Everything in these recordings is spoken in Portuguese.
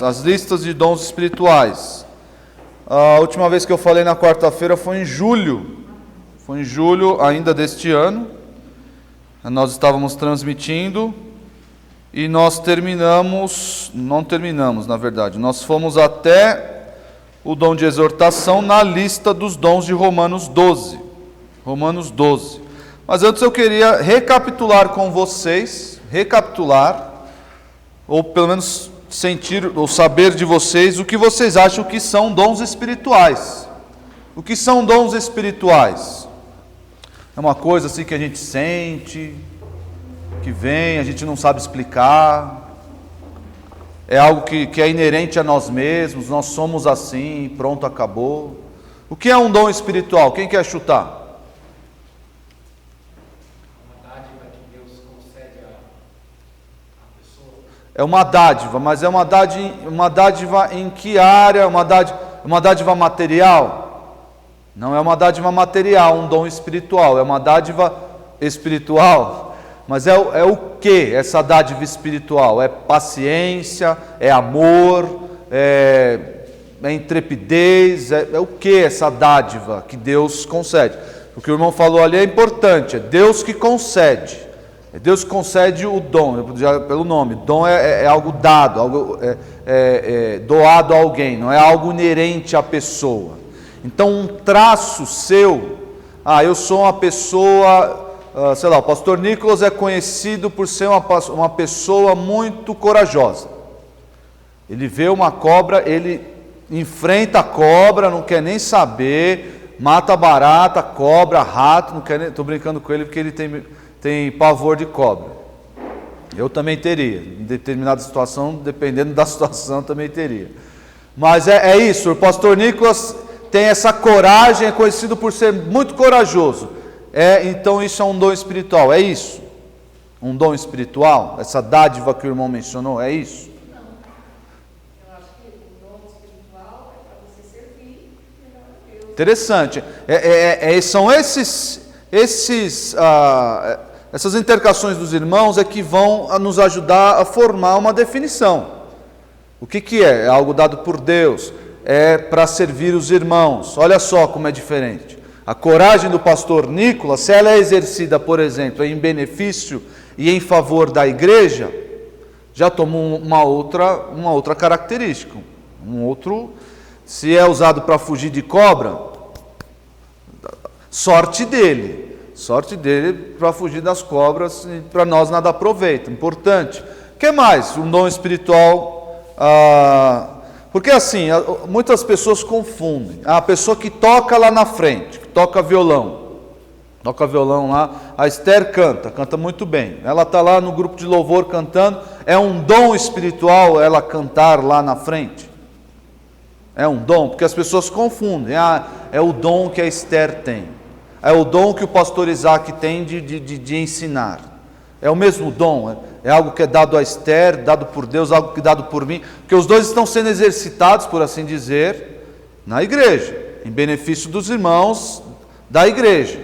As listas de dons espirituais. A última vez que eu falei na quarta-feira foi em julho. Foi em julho ainda deste ano. Nós estávamos transmitindo e nós não terminamos, na verdade. Nós fomos até o dom de exortação na lista dos dons de Romanos 12. Romanos 12. Mas antes eu queria recapitular com vocês, ou pelo menos sentir ou saber de vocês o que vocês acham que são dons espirituais. O que são dons espirituais? É uma coisa assim que a gente sente, que vem, a gente não sabe explicar. É algo que é inerente a nós mesmos, nós somos assim, pronto, acabou. O que é um dom espiritual? Quem quer chutar? É uma dádiva, mas é uma dádiva em que área? Uma dádiva material? Não é uma dádiva material, um dom espiritual. É uma dádiva espiritual. Mas é o que essa dádiva espiritual? É paciência, é amor, é intrepidez, é o que essa dádiva que Deus concede? O que o irmão falou ali é importante, é Deus que concede. É Deus que concede o dom, já pelo nome. Dom é algo dado, algo doado a alguém, não é algo inerente à pessoa. Então um traço seu, eu sou uma pessoa, sei lá, o pastor Nicolas é conhecido por ser uma pessoa muito corajosa. Ele vê uma cobra, ele enfrenta a cobra, não quer nem saber, mata barata, cobra, rato, não quer nem, estou brincando com ele porque ele tem pavor de cobra. Eu também teria, em determinada situação, dependendo da situação, também teria. Mas é isso, o pastor Nicolas tem essa coragem, é conhecido por ser muito corajoso. Então isso é um dom espiritual, é isso? Um dom espiritual? Essa dádiva que o irmão mencionou, é isso? Não, eu acho que o dom espiritual é para você servir melhor a Deus. Interessante. São essas intercações dos irmãos é que vão nos ajudar a formar uma definição. O que é? É algo dado por Deus, é para servir os irmãos. Olha só como é diferente. A coragem do pastor Nicolas, se ela é exercida, por exemplo, em benefício e em favor da igreja, já toma uma outra característica. Se é usado para fugir de cobra, sorte dele para fugir das cobras, e para nós nada aproveita. Importante. O que mais? Um dom espiritual. Porque assim, muitas pessoas confundem. A pessoa que toca lá na frente, que toca violão lá, a Esther canta muito bem. Ela está lá no grupo de louvor cantando. É um dom espiritual ela cantar lá na frente? É um dom? Porque as pessoas confundem. É o dom que a Esther tem. É o dom que o pastor Isaac tem de ensinar. É o mesmo dom. É algo que é dado a Esther, dado por Deus, algo que é dado por mim. Porque os dois estão sendo exercitados, por assim dizer, na igreja, em benefício dos irmãos da igreja.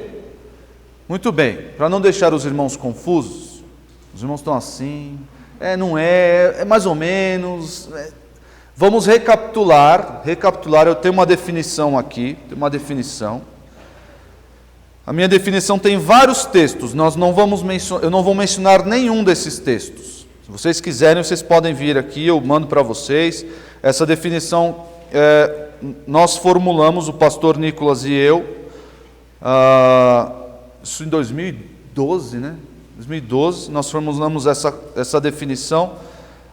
Muito bem, para não deixar os irmãos confusos, os irmãos estão assim, não é mais ou menos. Vamos recapitular. Eu tenho uma definição aqui, A minha definição tem vários textos, eu não vou mencionar nenhum desses textos. Se vocês quiserem, vocês podem vir aqui, eu mando para vocês. Essa definição nós formulamos, o pastor Nicolas e eu, isso em 2012, né? 2012, nós formulamos essa definição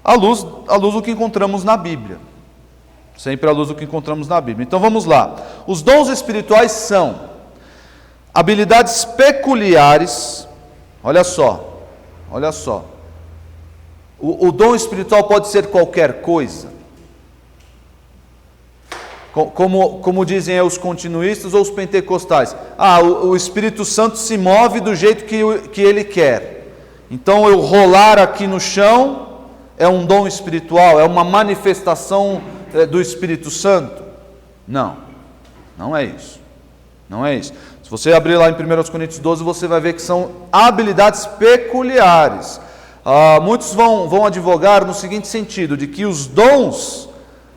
à luz do que encontramos na Bíblia. Sempre à luz do que encontramos na Bíblia. Então vamos lá. Os dons espirituais são habilidades peculiares. Olha só. O dom espiritual pode ser qualquer coisa. Como dizem os continuistas ou os pentecostais. O Espírito Santo se move do jeito que ele quer. Então eu rolar aqui no chão é um dom espiritual, é uma manifestação do Espírito Santo? Não é isso. Se você abrir lá em 1 Coríntios 12, você vai ver que são habilidades peculiares. Muitos vão advogar no seguinte sentido, de que os dons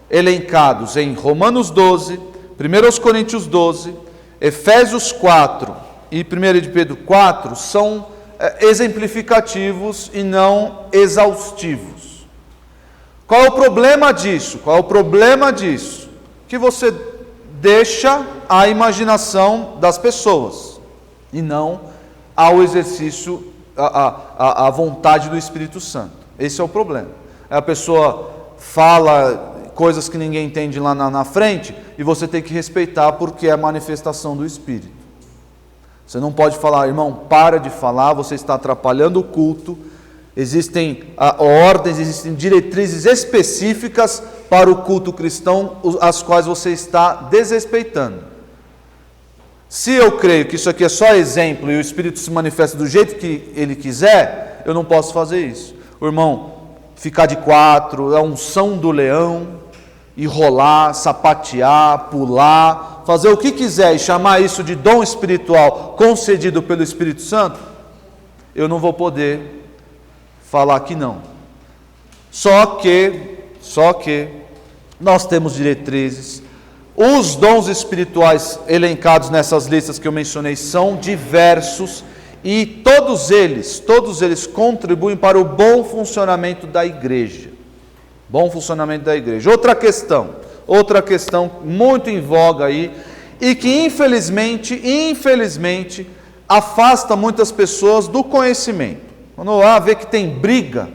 elencados em Romanos 12, 1 Coríntios 12, Efésios 4 e 1 de Pedro 4 são exemplificativos e não exaustivos. Qual é o problema disso? Que você deixa à imaginação das pessoas e não ao exercício, à vontade do Espírito Santo. Esse é o problema. A pessoa fala coisas que ninguém entende lá na frente e você tem que respeitar porque é a manifestação do Espírito. Você não pode falar, irmão, para de falar, você está atrapalhando o culto. Existem ordens, existem diretrizes específicas para o culto cristão, as quais você está desrespeitando. Se eu creio que isso aqui é só exemplo e o Espírito se manifesta do jeito que ele quiser, eu não posso fazer isso. O irmão ficar de quatro, a unção do leão, e rolar, sapatear, pular, fazer o que quiser e chamar isso de dom espiritual concedido pelo Espírito Santo, eu não vou poder falar que não. Só que nós temos diretrizes. Os dons espirituais elencados nessas listas que eu mencionei são diversos e todos eles contribuem para o bom funcionamento da igreja. Outra questão muito em voga aí e que infelizmente afasta muitas pessoas do conhecimento. Quando vê que tem briga,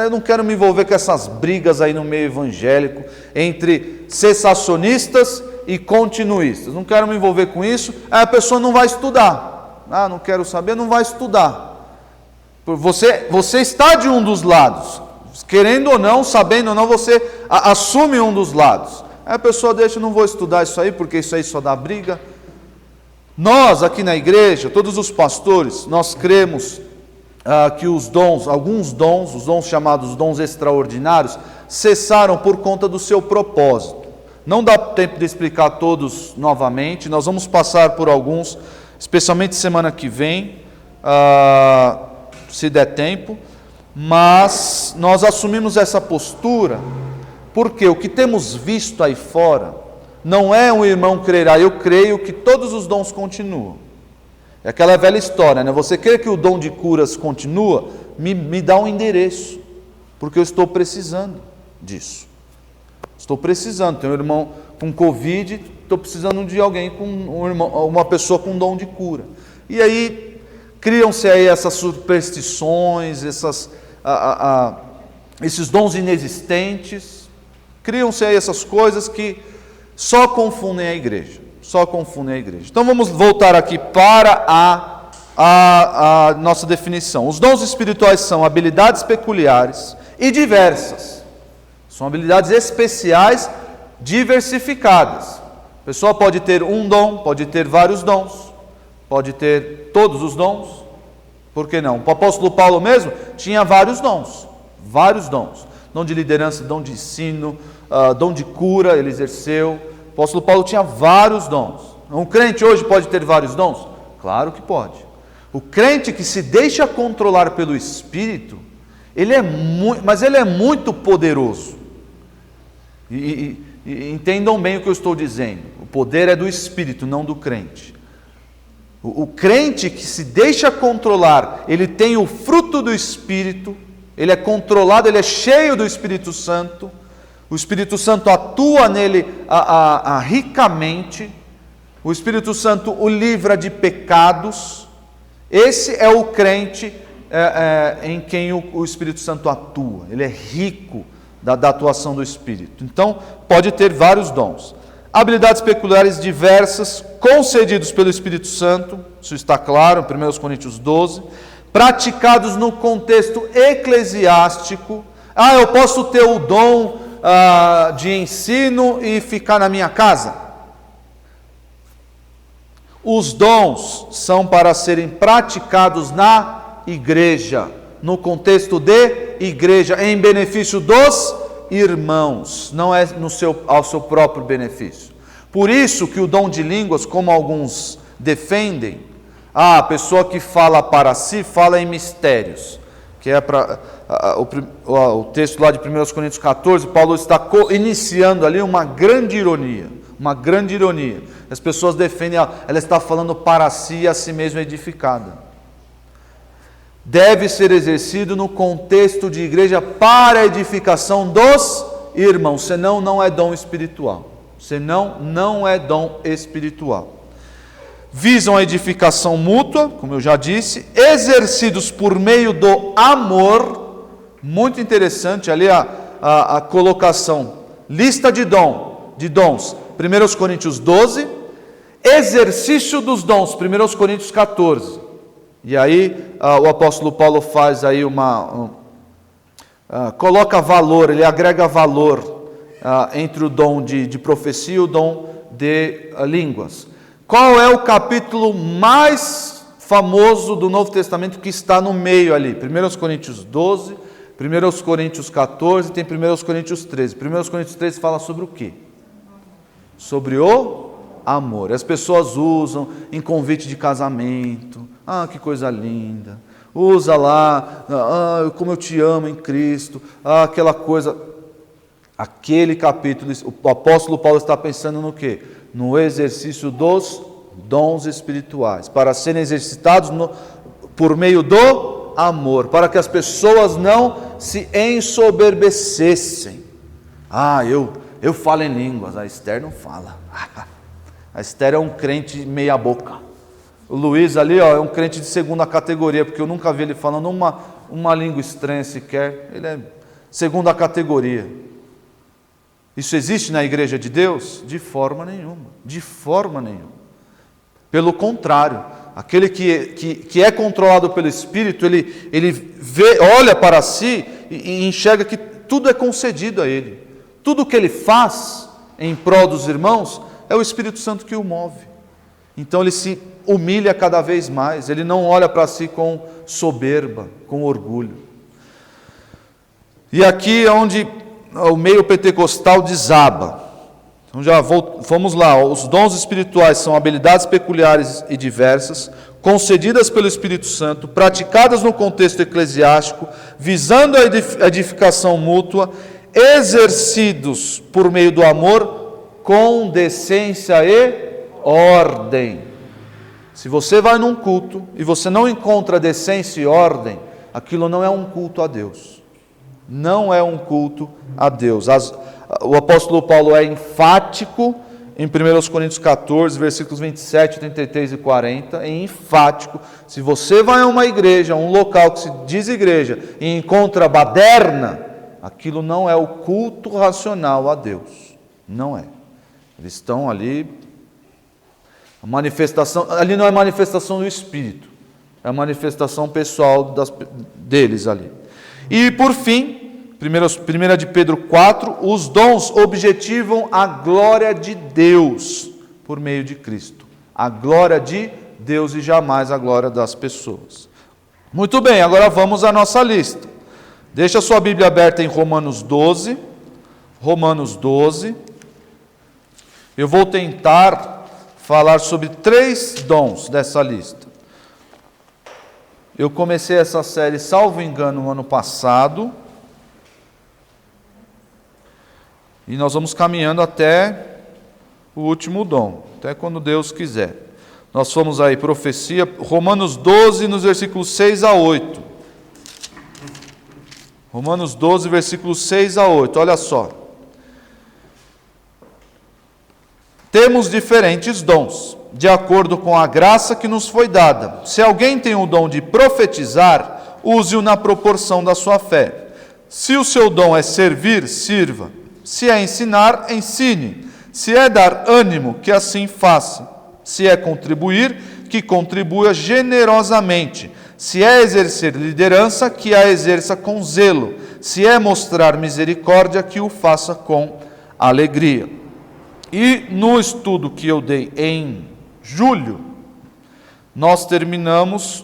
eu não quero me envolver com essas brigas aí no meio evangélico entre cessacionistas e continuistas. Não quero me envolver com isso. Aí a pessoa não vai estudar. Não quero saber, não vai estudar. Você está de um dos lados. Querendo ou não, sabendo ou não, você assume um dos lados. Aí a pessoa deixa, não vou estudar isso aí, porque isso aí só dá briga. Nós aqui na igreja, todos os pastores, nós cremos que os dons chamados dons extraordinários, cessaram por conta do seu propósito. Não dá tempo de explicar todos novamente, nós vamos passar por alguns, especialmente semana que vem, se der tempo. Mas nós assumimos essa postura porque o que temos visto aí fora não é um irmão crer, eu creio que todos os dons continuam. É aquela velha história, né? Você crê que o dom de curas continua? Me dá um endereço, porque eu estou precisando disso. Tem um irmão com Covid, estou precisando de alguém, uma pessoa com dom de cura. E aí criam-se aí essas superstições, esses dons inexistentes, criam-se aí essas coisas que só confundem a igreja. Então vamos voltar aqui para a nossa definição. Os dons espirituais são habilidades peculiares e diversas. São habilidades especiais, diversificadas. A pessoa pode ter um dom, pode ter vários dons, pode ter todos os dons. Por que não? O apóstolo Paulo mesmo tinha vários dons. Dom de liderança, dom de ensino, dom de cura, ele exerceu. O apóstolo Paulo tinha vários dons. Um crente hoje pode ter vários dons? Claro que pode. O crente que se deixa controlar pelo Espírito, ele é muito poderoso. E entendam bem o que eu estou dizendo. O poder é do Espírito, não do crente. O crente que se deixa controlar, ele tem o fruto do Espírito, ele é controlado, ele é cheio do Espírito Santo, o Espírito Santo atua nele ricamente, o Espírito Santo o livra de pecados. Esse é o crente em quem o Espírito Santo atua, ele é rico da atuação do Espírito. Então, pode ter vários dons. Habilidades peculiares diversas, concedidos pelo Espírito Santo, isso está claro, em 1 Coríntios 12, praticados no contexto eclesiástico. Eu posso ter o dom de ensino e ficar na minha casa? Os dons são para serem praticados na igreja, no contexto de igreja, em benefício dos irmãos, não é ao seu próprio benefício. Por isso que o dom de línguas, como alguns defendem, a pessoa que fala para si, fala em mistérios, que é o texto lá de 1 Coríntios 14, Paulo está iniciando ali uma grande ironia. As pessoas defendem, ela está falando para si e a si mesma edificada. Deve ser exercido no contexto de igreja para a edificação dos irmãos, senão não é dom espiritual. Visam a edificação mútua, como eu já disse, exercidos por meio do amor. Muito interessante ali a colocação, lista de dons, 1 Coríntios 12, exercício dos dons, 1 Coríntios 14. E aí o apóstolo Paulo faz aí coloca valor, ele agrega valor entre o dom de profecia e o dom de línguas. Qual é o capítulo mais famoso do Novo Testamento que está no meio ali? 1 Coríntios 12, 1 Coríntios 14, tem 1 Coríntios 13. 1 Coríntios 13 fala sobre o quê? Sobre o amor. As pessoas usam em convite de casamento. Que coisa linda. Usa lá, como eu te amo em Cristo. Aquela coisa. Aquele capítulo, o apóstolo Paulo está pensando no quê? No exercício dos dons espirituais, para serem exercitados por meio do amor, para que as pessoas não se ensoberbecessem. Eu falo em línguas, a Esther não fala. A Esther é um crente meia boca. O Luiz ali é um crente de segunda categoria, porque eu nunca vi ele falando uma língua estranha sequer. Ele é segunda categoria. Isso existe na igreja de Deus? De forma nenhuma. Pelo contrário, aquele que é controlado pelo Espírito, ele olha para si e enxerga que tudo é concedido a ele. Tudo que ele faz em prol dos irmãos é o Espírito Santo que o move. Então ele se humilha cada vez mais, ele não olha para si com soberba, com orgulho. E aqui é onde o meio pentecostal desaba. Então vamos lá, os dons espirituais são habilidades peculiares e diversas, concedidas pelo Espírito Santo, praticadas no contexto eclesiástico, visando a edificação mútua, exercidos por meio do amor, com decência e ordem. Se você vai num culto e você não encontra decência e ordem, aquilo não é um culto a Deus. Não é um culto a Deus. O apóstolo Paulo é enfático em 1 Coríntios 14, versículos 27, 33 e 40, é enfático. Se você vai a uma igreja, a um local que se diz igreja, e encontra baderna, aquilo não é o culto racional a Deus. Não é. Eles estão ali, ali não é manifestação do Espírito, é a manifestação pessoal deles ali. E por fim, 1 de Pedro 4, os dons objetivam a glória de Deus por meio de Cristo. A glória de Deus e jamais a glória das pessoas. Muito bem, agora vamos à nossa lista. Deixa a sua Bíblia aberta em Romanos 12. Romanos 12. Eu vou tentar falar sobre 3 dons dessa lista. Eu comecei essa série, salvo engano, no ano passado. E nós vamos caminhando até o último dom, até quando Deus quiser. Nós fomos aí, profecia, Romanos 12, nos versículos 6 a 8. Romanos 12, versículos 6 a 8, olha só. Temos diferentes dons, de acordo com a graça que nos foi dada. Se alguém tem o dom de profetizar, use-o na proporção da sua fé. Se o seu dom é servir, sirva. Se é ensinar, ensine. Se é dar ânimo, que assim faça. Se é contribuir, que contribua generosamente. Se é exercer liderança, que a exerça com zelo. Se é mostrar misericórdia, que o faça com alegria. E no estudo que eu dei em julho, nós terminamos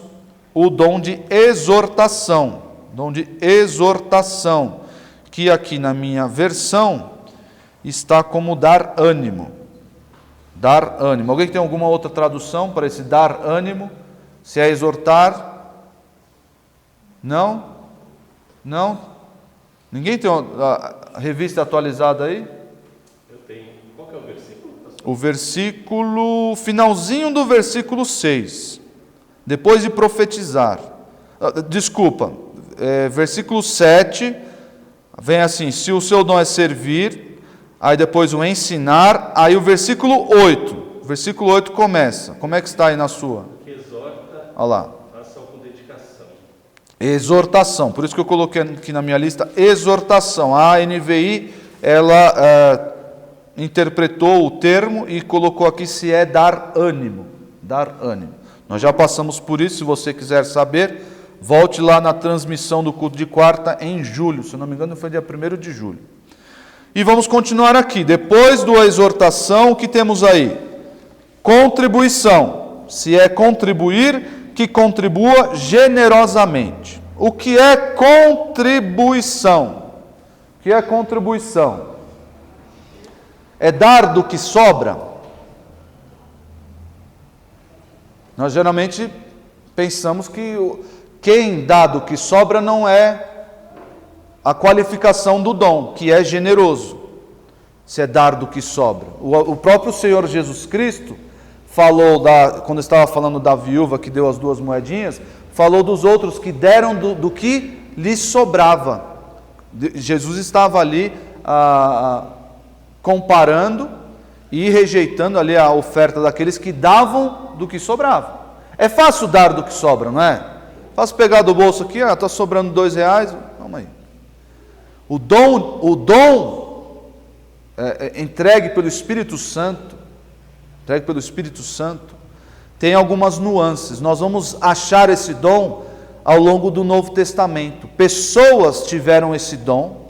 o dom de exortação. Dom de exortação, que aqui na minha versão está como dar ânimo. Dar ânimo. Alguém tem alguma outra tradução para esse dar ânimo? Se é exortar? Não? Não? Ninguém tem a revista atualizada aí? Eu tenho. Qual que é o versículo? O versículo, finalzinho do versículo 6. Depois de profetizar. Desculpa, versículo 7, vem assim: se o seu dom é servir, aí depois o ensinar, aí o versículo 8. O versículo 8 começa. Como é que está aí na sua? Que exorta Olha lá. a ação com dedicação. Exortação, por isso que eu coloquei aqui na minha lista, exortação. A NVI, ela interpretou o termo e colocou aqui se é dar ânimo. Dar ânimo. Nós já passamos por isso, se você quiser saber, volte lá na transmissão do culto de quarta em julho, se não me engano foi dia 1º de julho. E vamos continuar aqui, depois da exortação, o que temos aí? Contribuição. Se é contribuir, que contribua generosamente. O que é contribuição? O que é contribuição? É dar do que sobra? Nós geralmente pensamos que quem dá do que sobra não é a qualificação do dom, que é generoso. Se é dar do que sobra. O próprio Senhor Jesus Cristo falou, quando estava falando da viúva que deu as 2 moedinhas, falou dos outros que deram do que lhes sobrava. Jesus estava ali comparando e rejeitando ali a oferta daqueles que davam do que sobrava. É fácil dar do que sobra, não é? Fácil pegar do bolso aqui, está sobrando R$2, vamos aí. O dom entregue pelo Espírito Santo, tem algumas nuances. Nós vamos achar esse dom ao longo do Novo Testamento. Pessoas tiveram esse dom,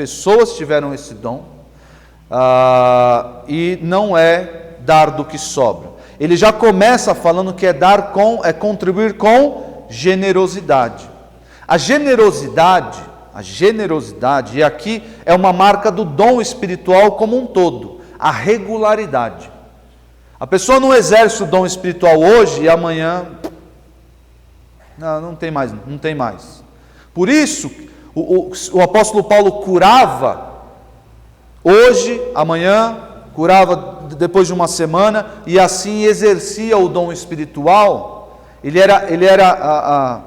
e não é dar do que sobra. Ele já começa falando que é contribuir com generosidade. A generosidade, e aqui é uma marca do dom espiritual como um todo, a regularidade. A pessoa não exerce o dom espiritual hoje e amanhã não tem mais. Por isso, o apóstolo Paulo curava hoje, amanhã, curava depois de uma semana, e assim exercia o dom espiritual. Ele era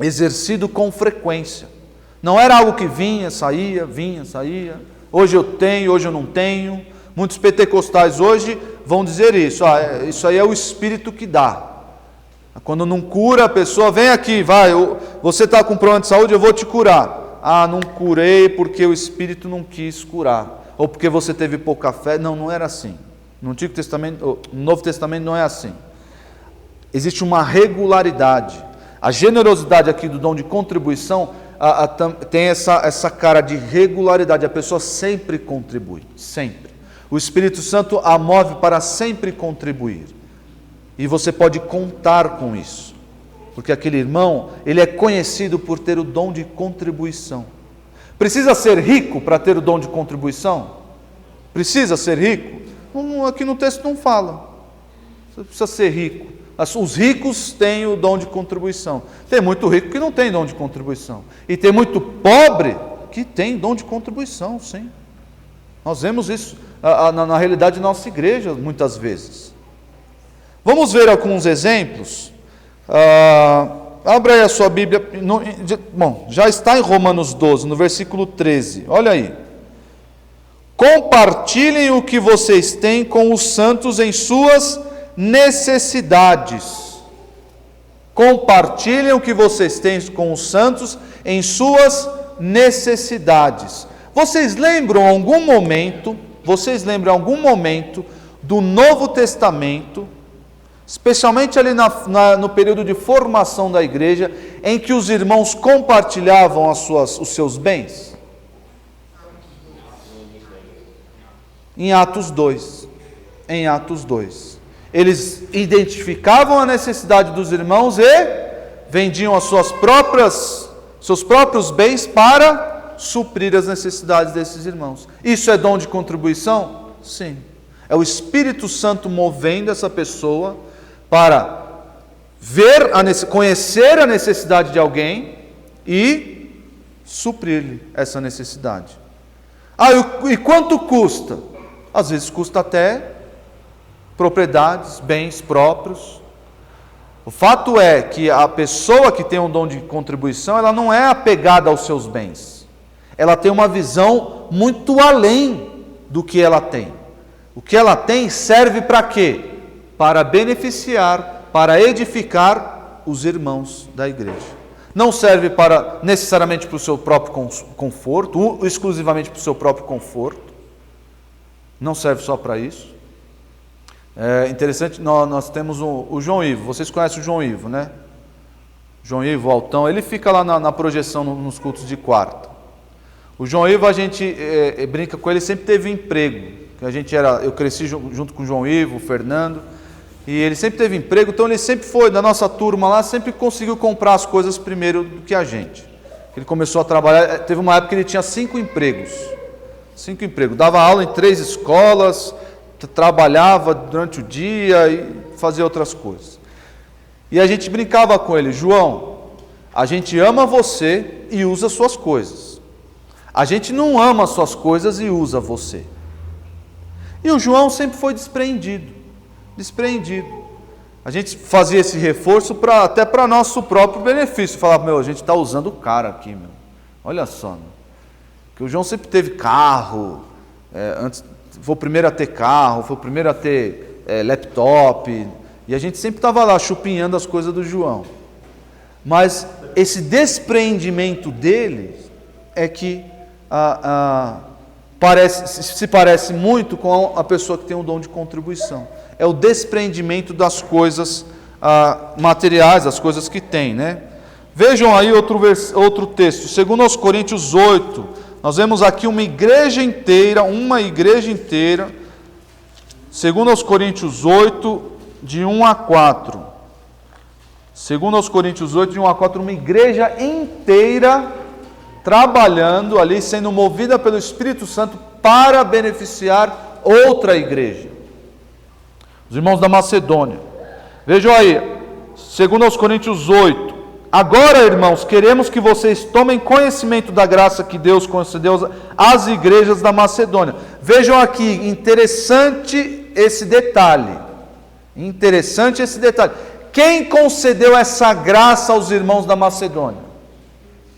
exercido com frequência. Não era algo que vinha, saía. Hoje eu tenho, hoje eu não tenho. Muitos pentecostais hoje vão dizer isso. Isso aí é o Espírito que dá. Quando não cura, a pessoa vem aqui, você está com problema de saúde, eu vou te curar. Não curei porque o Espírito não quis curar. Ou porque você teve pouca fé. Não era assim. No Antigo Testamento, no Novo Testamento não é assim. Existe uma regularidade. A generosidade aqui do dom de contribuição tem essa cara de regularidade. A pessoa sempre contribui, sempre. O Espírito Santo a move para sempre contribuir. E você pode contar com isso. Porque aquele irmão, ele é conhecido por ter o dom de contribuição. Precisa ser rico para ter o dom de contribuição? Precisa ser rico? Aqui no texto não fala. Você precisa ser rico. Os ricos têm o dom de contribuição. Tem muito rico que não tem dom de contribuição. E tem muito pobre que tem dom de contribuição, sim. Nós vemos isso na realidade da nossa igreja, muitas vezes. Vamos ver alguns exemplos. Abra aí a sua Bíblia. Já está em Romanos 12, no versículo 13. Olha aí. Compartilhem o que vocês têm com os santos em suas necessidades. Compartilhem o que vocês têm com os santos em suas necessidades. Vocês lembram algum momento do Novo Testamento, especialmente ali no período de formação da igreja, em que os irmãos compartilhavam os seus bens? Em Atos 2. Eles identificavam a necessidade dos irmãos e vendiam seus próprios bens para suprir as necessidades desses irmãos. Isso é dom de contribuição? Sim. É o Espírito Santo movendo essa pessoa para conhecer a necessidade de alguém e suprir-lhe essa necessidade. E quanto custa? Às vezes custa até propriedades, bens próprios. O fato é que a pessoa que tem um dom de contribuição, ela não é apegada aos seus bens. Ela tem uma visão muito além do que ela tem. O que ela tem serve para quê? Para beneficiar, para edificar os irmãos da igreja. Não serve necessariamente para o seu próprio conforto, exclusivamente para o seu próprio conforto. Não serve só para isso. É interessante, nós temos o João Ivo. Vocês conhecem o João Ivo, né? João Ivo, Altão, ele fica lá na projeção nos cultos de quarta. O João Ivo, a gente brinca com ele, sempre teve emprego. Eu cresci junto com o João Ivo, o Fernando, e ele sempre teve emprego, então ele sempre foi, da nossa turma lá, sempre conseguiu comprar as coisas primeiro do que a gente. Ele começou a trabalhar, teve uma época que ele tinha 5 empregos. 5 empregos, dava aula em 3 escolas, trabalhava durante o dia e fazia outras coisas. E a gente brincava com ele: João, a gente ama você e usa suas coisas. A gente não ama suas coisas e usa você. E o João sempre foi despreendido. A gente fazia esse reforço até para nosso próprio benefício. Falava: a gente está usando o cara aqui, olha só. Porque o João sempre teve carro, foi o primeiro a ter carro, foi o primeiro a ter laptop, e a gente sempre estava lá chupinhando as coisas do João. Mas esse despreendimento dele é que se parece muito com a pessoa que tem um dom de contribuição. É o despreendimento das coisas materiais, das coisas que tem, né? Vejam aí outro texto, 2 Coríntios 8, nós vemos aqui uma igreja inteira, 2 Coríntios 8, de 1 a 4. 2 Coríntios 8, de 1 a 4, uma igreja inteira trabalhando ali, sendo movida pelo Espírito Santo para beneficiar outra igreja. Os irmãos da Macedônia. Vejam aí, 2 Coríntios 8. Agora, irmãos, queremos que vocês tomem conhecimento da graça que Deus concedeu às igrejas da Macedônia. Vejam aqui, interessante esse detalhe. Quem concedeu essa graça aos irmãos da Macedônia?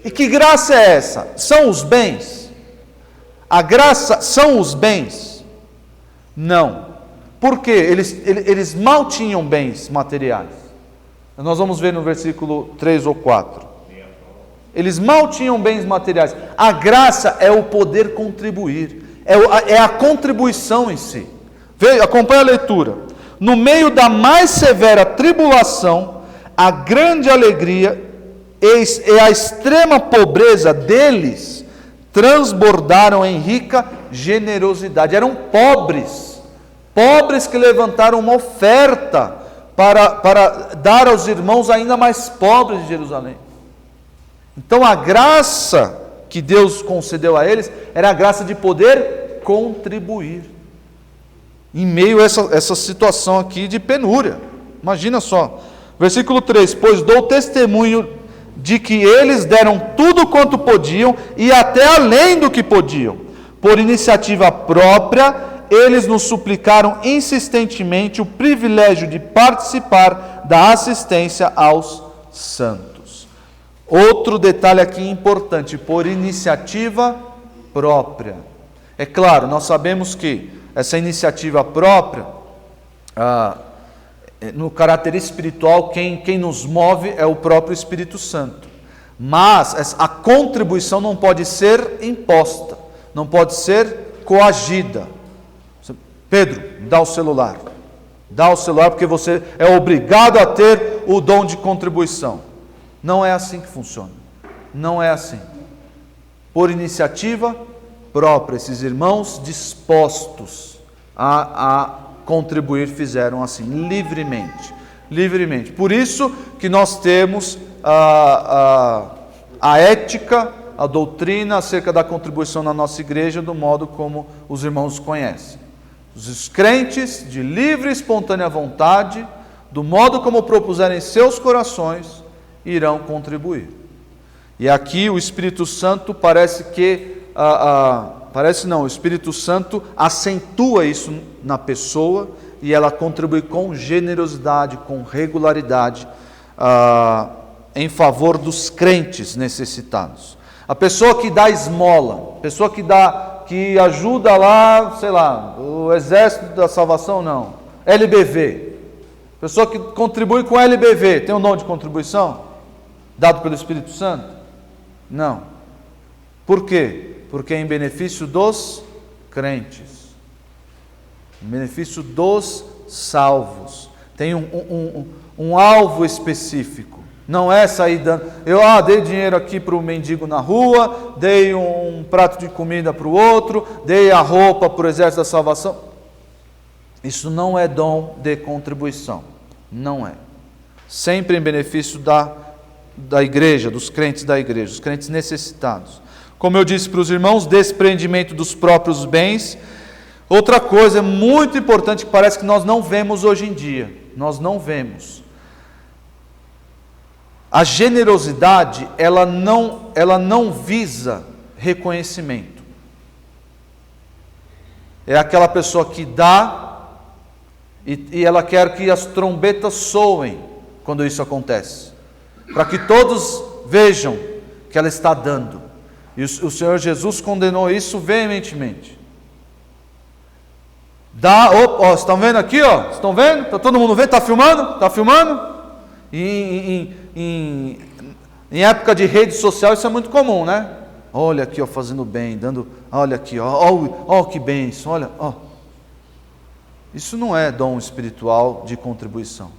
E que graça é essa? São os bens? A graça são os bens? Não. Por quê? Eles mal tinham bens materiais. Nós vamos ver no versículo 3 ou 4. Eles mal tinham bens materiais. A graça é o poder contribuir. É a contribuição em si. Acompanhe a leitura. No meio da mais severa tribulação, a grande alegria e a extrema pobreza deles transbordaram em rica generosidade. Eram pobres que levantaram uma oferta para dar aos irmãos ainda mais pobres de Jerusalém. Então a graça que Deus concedeu a eles era a graça de poder contribuir em meio a essa situação aqui de penúria. Imagina só, versículo 3: pois dou testemunho de que eles deram tudo quanto podiam e até além do que podiam. Por iniciativa própria, eles nos suplicaram insistentemente o privilégio de participar da assistência aos santos. Outro detalhe aqui importante: por iniciativa própria. É claro, nós sabemos que essa iniciativa própria, no caráter espiritual, quem nos move é o próprio Espírito Santo. Mas a contribuição não pode ser imposta, não pode ser coagida. Pedro, dá o celular. Dá o celular porque você é obrigado a ter o dom de contribuição. Não é assim que funciona. Não é assim. Por iniciativa própria, esses irmãos dispostos a contribuir fizeram assim, livremente. Por isso que nós temos a ética, a doutrina acerca da contribuição na nossa igreja, do modo como os irmãos conhecem. Os crentes, de livre e espontânea vontade, do modo como propuserem seus corações, irão contribuir. E aqui o Espírito Santo parece que, o Espírito Santo acentua isso na pessoa e ela contribui com generosidade, com regularidade, em favor dos crentes necessitados. A pessoa que dá esmola, a pessoa que ajuda lá, sei lá, o Exército da Salvação, não, LBV, pessoa que contribui com LBV, tem um dom de contribuição? Dado pelo Espírito Santo? Não. Por quê? Porque é em benefício dos crentes, em benefício dos salvos, tem um alvo específico. Não é sair dando, dei dinheiro aqui para o mendigo na rua, dei um prato de comida para o outro, dei a roupa para o Exército da Salvação. Isso não é dom de contribuição, não é. Sempre em benefício da igreja, dos crentes da igreja, os crentes necessitados. Como eu disse para os irmãos, desprendimento dos próprios bens. Outra coisa muito importante que parece que nós não vemos hoje em dia, nós não vemos. A generosidade, ela não visa reconhecimento. É aquela pessoa que dá e ela quer que as trombetas soem quando isso acontece, para que todos vejam que ela está dando. E o Senhor Jesus condenou isso veementemente. Vocês estão vendo aqui, ó? Estão vendo? Está todo mundo vendo? Está filmando? Está filmando? Em época de rede social isso é muito comum, né? Olha aqui, ó, fazendo bem, olha aqui, ó, que bênção, olha, ó. Isso não é dom espiritual de contribuição.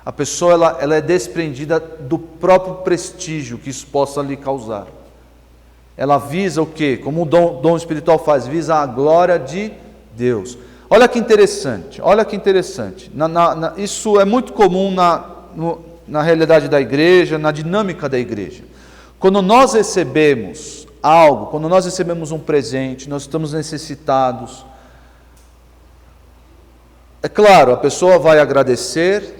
A pessoa ela é desprendida do próprio prestígio que isso possa lhe causar. Ela visa o quê? Como o dom espiritual faz, visa a glória de Deus. Olha que interessante, isso é muito comum na realidade da igreja, na dinâmica da igreja. Quando nós recebemos algo, quando nós recebemos um presente, nós estamos necessitados, é claro, a pessoa vai agradecer,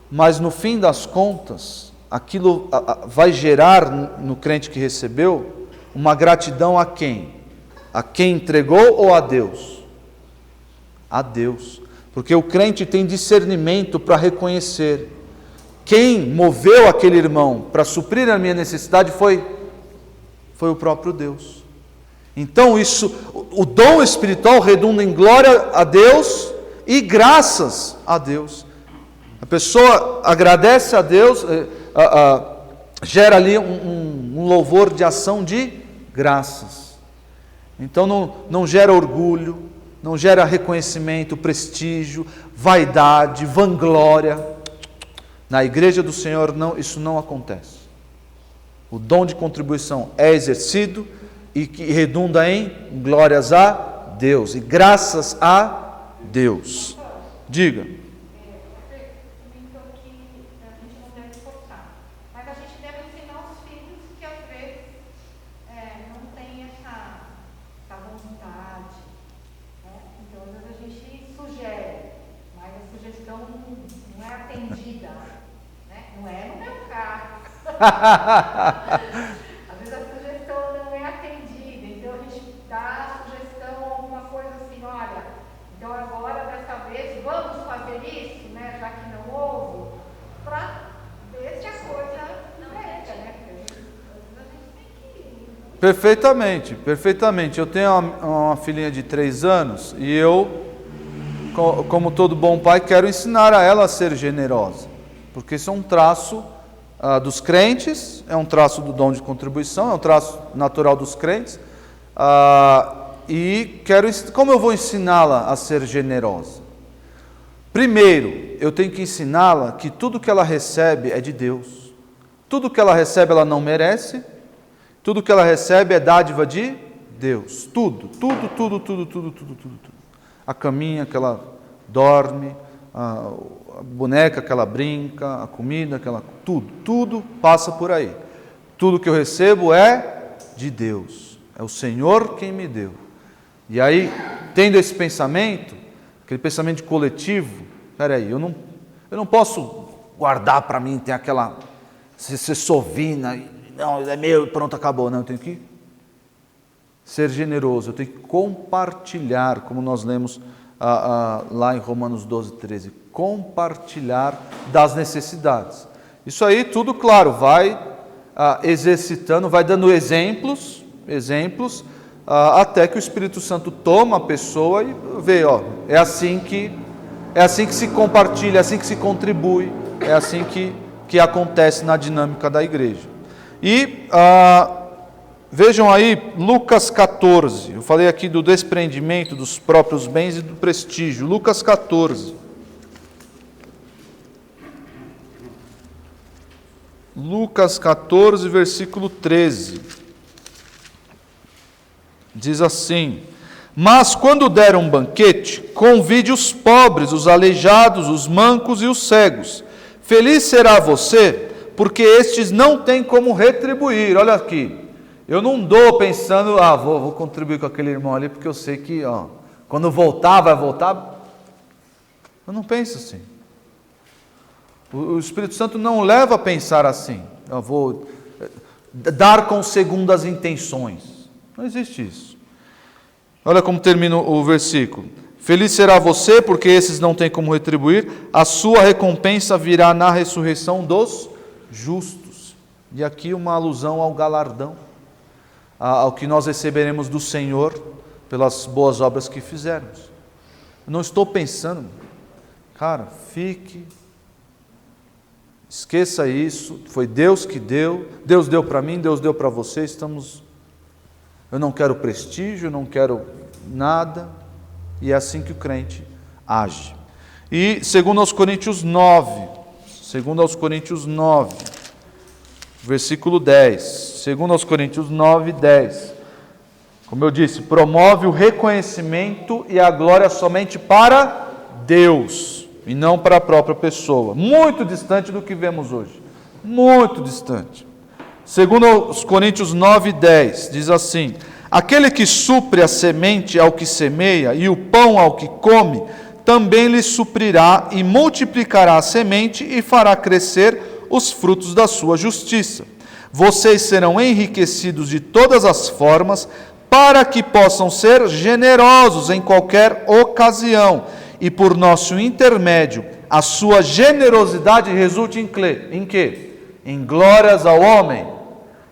mas no fim das contas, aquilo vai gerar no crente que recebeu uma gratidão a quem? A quem entregou ou a Deus? A Deus, porque o crente tem discernimento para reconhecer. Quem moveu aquele irmão para suprir a minha necessidade foi o próprio Deus. Então o dom espiritual redunda em glória a Deus e graças a Deus. A pessoa agradece a Deus, gera ali um louvor de ação de graças. Então não gera orgulho, não gera reconhecimento, prestígio, vaidade, vanglória. Na igreja do Senhor isso não acontece. O dom de contribuição é exercido e que redunda em glórias a Deus e graças a Deus. Diga. Comentou que a gente não deve forçar, mas a gente deve ensinar os filhos que às vezes não tem essa vontade, né? Então às vezes a gente sugere, mas a sugestão não é atendida, né? Não é no meu caso. Às vezes a sugestão não é atendida, então a gente dá a sugestão, alguma coisa assim, olha, então agora dessa vez vamos fazer isso, né? Já que não houve, para ver se a coisa não pega, né? Porque às vezes a gente tem que... Perfeitamente. Eu tenho uma filhinha de 3 anos e eu, como todo bom pai, quero ensinar a ela a ser generosa, porque isso é um traço dos crentes, é um traço do dom de contribuição, é um traço natural dos crentes, e como eu vou ensiná-la a ser generosa? Primeiro, eu tenho que ensiná-la que tudo que ela recebe é de Deus. Tudo que ela recebe ela não merece, tudo que ela recebe é dádiva de Deus. Tudo. A caminha que ela dorme, a boneca que ela brinca, a comida que ela... Tudo passa por aí. Tudo que eu recebo é de Deus. É o Senhor quem me deu. E aí, tendo esse pensamento, aquele pensamento coletivo, peraí, eu não posso guardar para mim, ter aquela... ser sovina, não, é meu, pronto, acabou. Não, eu tenho que ser generoso, eu tenho que compartilhar, como nós lemos lá em Romanos 12, 13. Compartilhar das necessidades. Isso aí tudo, claro, vai exercitando, vai dando exemplos, até que o Espírito Santo toma a pessoa e vê, é assim que se compartilha, é assim que se contribui, é assim que acontece na dinâmica da igreja. E vejam aí Lucas 14, eu falei aqui do desprendimento dos próprios bens e do prestígio. Lucas 14. Lucas 14, versículo 13. Diz assim: mas quando der um banquete, convide os pobres, os aleijados, os mancos e os cegos. Feliz será você, porque estes não têm como retribuir. Olha aqui, eu não dou pensando, vou contribuir com aquele irmão ali, porque eu sei que quando voltar, vai voltar. Eu não penso assim. O Espírito Santo não leva a pensar assim. Eu vou dar com segundas intenções. Não existe isso. Olha como termina o versículo. Feliz será você, porque esses não têm como retribuir. A sua recompensa virá na ressurreição dos justos. E aqui uma alusão ao galardão, ao que nós receberemos do Senhor pelas boas obras que fizermos. Eu não estou pensando, cara, esqueça isso, foi Deus que deu, Deus deu para mim, Deus deu para você, eu não quero prestígio, eu não quero nada, e é assim que o crente age. E segundo aos Coríntios 9, versículo 10, segundo aos Coríntios 9, 10, como eu disse, promove o reconhecimento e a glória somente para Deus, e não para a própria pessoa, muito distante do que vemos hoje, muito distante. Segundo os Coríntios 9, 10, diz assim: aquele que supre a semente ao que semeia e o pão ao que come, também lhe suprirá e multiplicará a semente e fará crescer os frutos da sua justiça. Vocês serão enriquecidos de todas as formas, para que possam ser generosos em qualquer ocasião, e por nosso intermédio, a sua generosidade resulte em quê? Em glórias ao homem?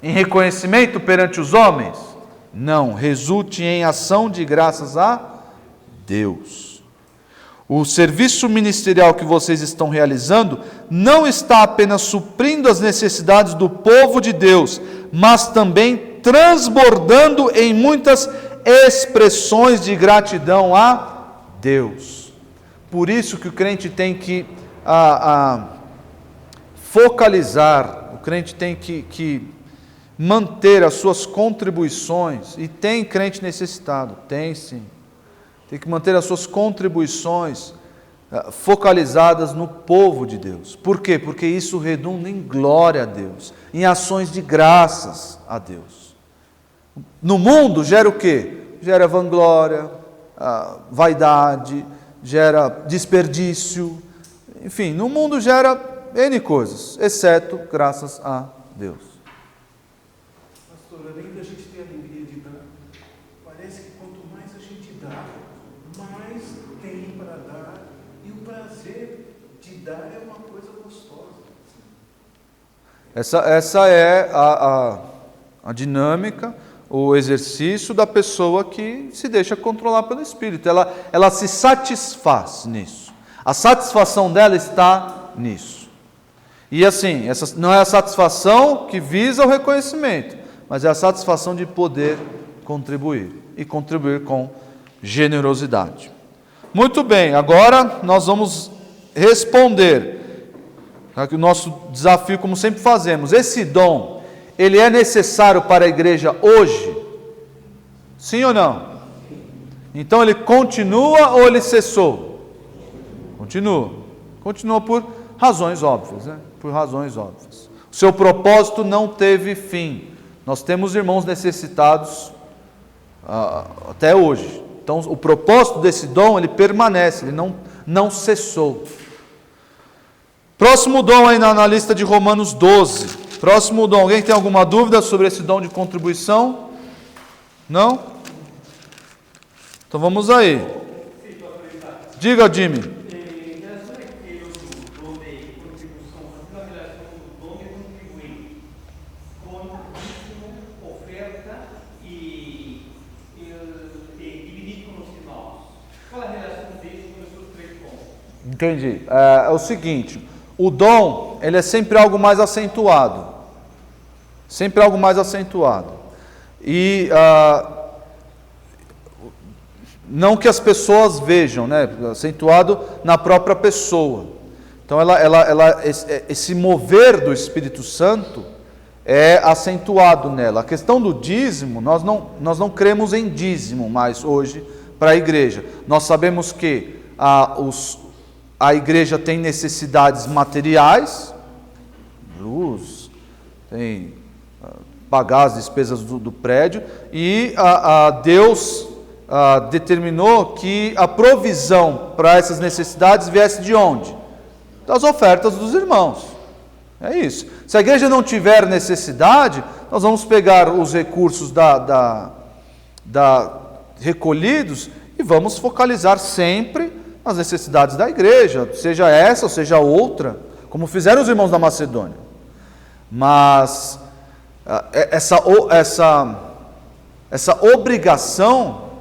Em reconhecimento perante os homens? Não, resulte em ação de graças a Deus. O serviço ministerial que vocês estão realizando não está apenas suprindo as necessidades do povo de Deus, mas também transbordando em muitas expressões de gratidão a Deus. Por isso que o crente tem que focalizar, o crente tem que manter as suas contribuições, e tem crente necessitado, tem sim, tem que manter as suas contribuições focalizadas no povo de Deus. Por quê? Porque isso redunda em glória a Deus, em ações de graças a Deus. No mundo gera o quê? Gera vanglória, vaidade, gera desperdício, enfim, no mundo gera N coisas, exceto graças a Deus. Pastor, além da gente ter a alegria de dar, parece que quanto mais a gente dá, mais tem para dar, e o prazer de dar é uma coisa gostosa. Essa é a dinâmica, o exercício da pessoa que se deixa controlar pelo Espírito. Ela se satisfaz nisso. A satisfação dela está nisso. E assim, essa não é a satisfação que visa o reconhecimento, mas é a satisfação de poder contribuir, e contribuir com generosidade. Muito bem, agora nós vamos responder o nosso desafio, como sempre fazemos. Esse dom, ele é necessário para a igreja hoje? Sim ou não? Então ele continua ou ele cessou? Continua por razões óbvias, né? Por razões óbvias. O seu propósito não teve fim. Nós temos irmãos necessitados até hoje. Então o propósito desse dom, ele permanece, ele não cessou. Próximo dom aí na lista de Romanos 12. Próximo dom. Alguém tem alguma dúvida sobre esse dom de contribuição? Não? Então vamos aí. Diga, Jimmy. Em relação àquele outro dom de contribuição, a relação do dom de contribuir com dízimo, oferta e dividir com os irmãos. Qual a relação disso com esses três pontos? Entendi. É o seguinte, o dom, ele é sempre algo mais acentuado. Sempre algo mais acentuado. E não que as pessoas vejam, né? Acentuado na própria pessoa. Então, esse mover do Espírito Santo é acentuado nela. A questão do dízimo, nós não cremos em dízimo mais hoje para a igreja. Nós sabemos que a igreja tem necessidades materiais, luz, tem pagar as despesas do prédio, e Deus determinou que a provisão para essas necessidades viesse de onde? Das ofertas dos irmãos. É isso. Se a igreja não tiver necessidade, nós vamos pegar os recursos recolhidos e vamos focalizar sempre nas necessidades da igreja, seja essa ou seja outra, como fizeram os irmãos da Macedônia. Mas essa obrigação,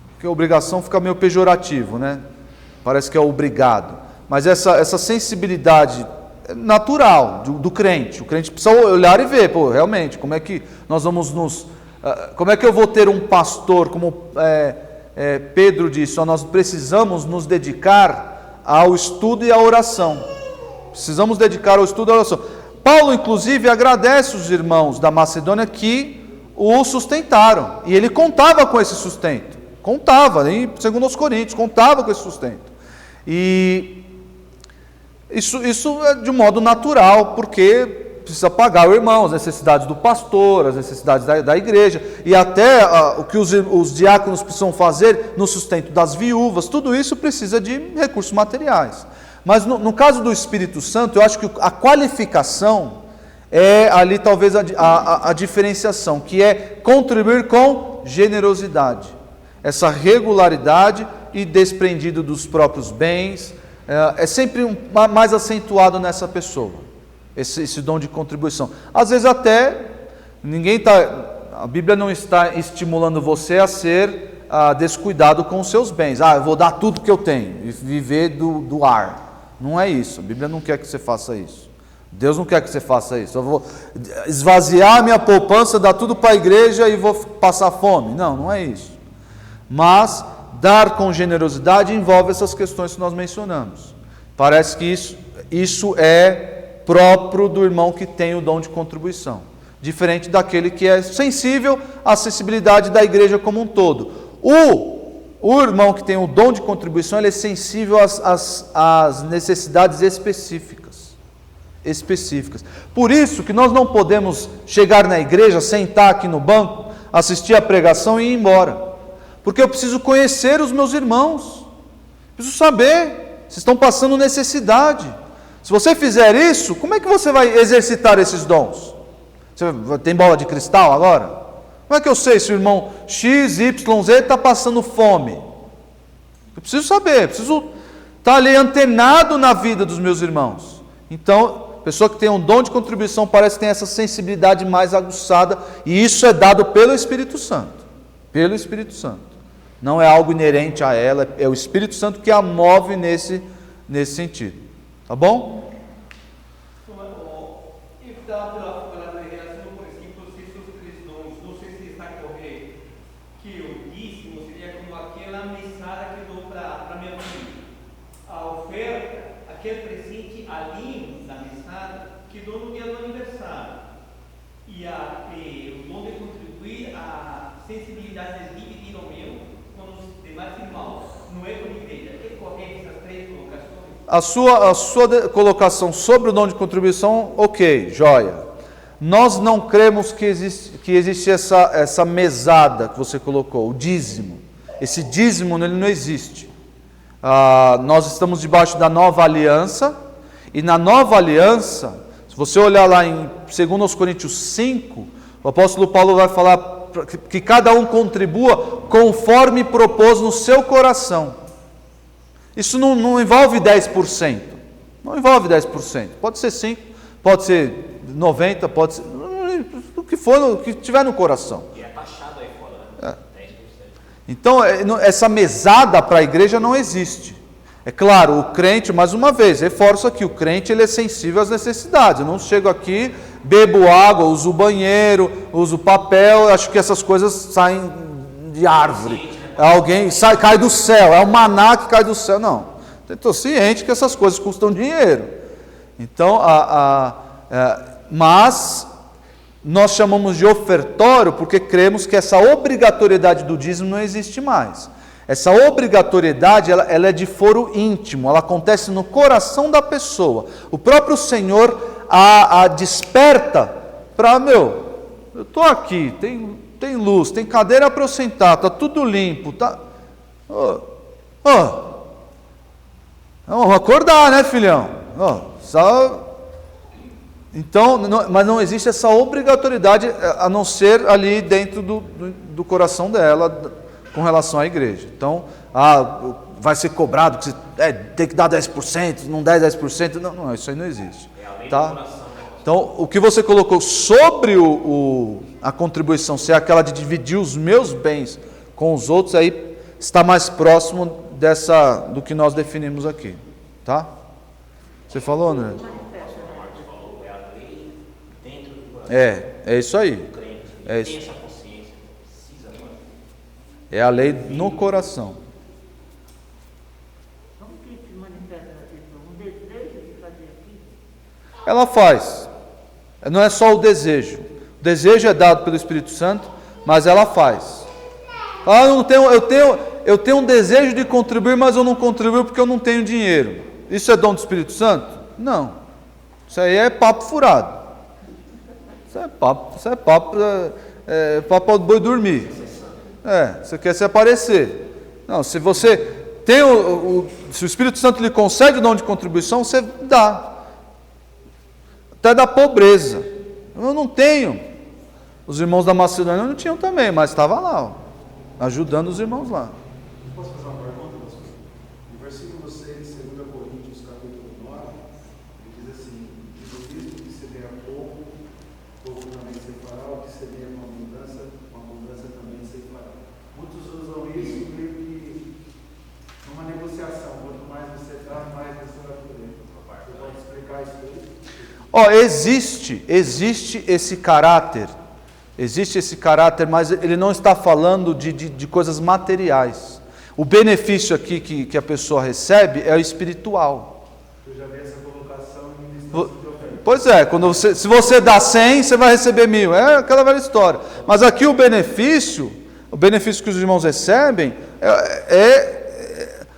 porque obrigação fica meio pejorativo, né? Parece que é obrigado. Mas essa sensibilidade natural do crente. O crente precisa olhar e ver, realmente, como é que nós vamos como é que eu vou ter um pastor, como Pedro disse, nós precisamos nos dedicar ao estudo e à oração. Precisamos dedicar ao estudo e à oração. Paulo, inclusive, agradece os irmãos da Macedônia que o sustentaram. E ele contava com esse sustento. Contava, segundo os Coríntios, contava com esse sustento. E isso é de modo natural, porque precisa pagar o irmão, as necessidades do pastor, as necessidades da igreja, e até o que os diáconos precisam fazer no sustento das viúvas, tudo isso precisa de recursos materiais. Mas no caso do Espírito Santo, eu acho que a qualificação é ali talvez a diferenciação, que é contribuir com generosidade. Essa regularidade e desprendido dos próprios bens, é sempre mais acentuado nessa pessoa, esse dom de contribuição. Às vezes até, a Bíblia não está estimulando você a ser descuidado com os seus bens. Eu vou dar tudo que eu tenho e viver do ar. Não é isso, a Bíblia não quer que você faça isso. Deus não quer que você faça isso. Eu vou esvaziar a minha poupança, dar tudo para a igreja e vou passar fome. Não é isso. Mas dar com generosidade envolve essas questões que nós mencionamos. Parece que isso é próprio do irmão que tem o dom de contribuição, diferente daquele que é sensível à acessibilidade da igreja como um todo. O irmão que tem o dom de contribuição, ele é sensível às necessidades específicas. Por isso que nós não podemos chegar na igreja, sentar aqui no banco, assistir a pregação e ir embora. Porque eu preciso conhecer os meus irmãos. Preciso saber se estão passando necessidade. Se você fizer isso, como é que você vai exercitar esses dons? Você tem bola de cristal agora? Como é que eu sei se o irmão X, Y, Z está passando fome? Eu preciso saber, preciso estar ali antenado na vida dos meus irmãos. Então, a pessoa que tem um dom de contribuição parece que tem essa sensibilidade mais aguçada, e isso é dado pelo Espírito Santo. Pelo Espírito Santo. Não é algo inerente a ela, é o Espírito Santo que a move nesse sentido. Tá bom? A sua colocação sobre o dom de contribuição, ok, joia. Nós não cremos que existe essa mesada que você colocou, o dízimo. Esse dízimo ele não existe. Nós estamos debaixo da nova aliança, e na nova aliança, se Se você olhar lá em 2 Coríntios 5, o apóstolo Paulo vai falar que cada um contribua conforme propôs no seu coração. Isso não envolve 10%. Não envolve 10%. Pode ser 5%, pode ser 90%, pode ser o que for, o que tiver no coração. E é taxado aí fora, né? 10%. Então, essa mesada para a igreja não existe. É claro, o crente, mais uma vez, reforço aqui, o crente ele é sensível às necessidades. Eu não chego aqui, bebo água, uso o banheiro, uso papel, acho que essas coisas saem de árvore. Alguém cai do céu, é o maná que cai do céu. Não, estou ciente que essas coisas custam dinheiro. Então, mas nós chamamos de ofertório porque cremos que essa obrigatoriedade do dízimo não existe mais. Essa obrigatoriedade ela é de foro íntimo, ela acontece no coração da pessoa. O próprio Senhor a desperta para, eu estou aqui, tem luz, tem cadeira para eu sentar, está tudo limpo, tá? Vamos acordar, né, filhão? Então, mas não existe essa obrigatoriedade, a não ser ali dentro do coração dela, com relação à igreja. Então, vai ser cobrado, que tem que dar 10%, não der 10%, não, isso aí não existe. Tá? Então, o que você colocou sobre a contribuição, se é aquela de dividir os meus bens com os outros, aí está mais próximo do que nós definimos aqui. Tá? Você falou, André? É isso aí. É isso. É a lei no coração. Como que se manifesta na pessoa? Um desejo de fazer aquilo? Ela faz. Não é só o desejo. O desejo é dado pelo Espírito Santo, mas ela faz. Eu tenho um desejo de contribuir, mas eu não contribuo porque eu não tenho dinheiro. Isso é dom do Espírito Santo? Não. Isso aí é papo furado. Isso é papo para o boi dormir. Você quer se aparecer. Não, se você tem se o Espírito Santo lhe concede o dom de contribuição, você dá. Até da pobreza. Eu não tenho. Os irmãos da Macedônia não tinham também, mas estava lá, ajudando os irmãos lá. Posso fazer uma pergunta, pastor? No versículo 6 de 2 Coríntios, capítulo 9, ele diz assim: "E do Cristo que semeia pouco também ceifará, o que semeia com abundância também ceifará." Muitos usam isso meio que numa negociação. Quanto mais você dá, mais você vai poder. Você pode explicar isso aí? Existe esse caráter. Existe esse caráter, mas ele não está falando de coisas materiais. O benefício aqui que a pessoa recebe é o espiritual. Eu já vi essa colocação em instância de oferta. Pois é, se você dá 100, você vai receber 1000. É aquela velha história. Mas aqui o benefício que os irmãos recebem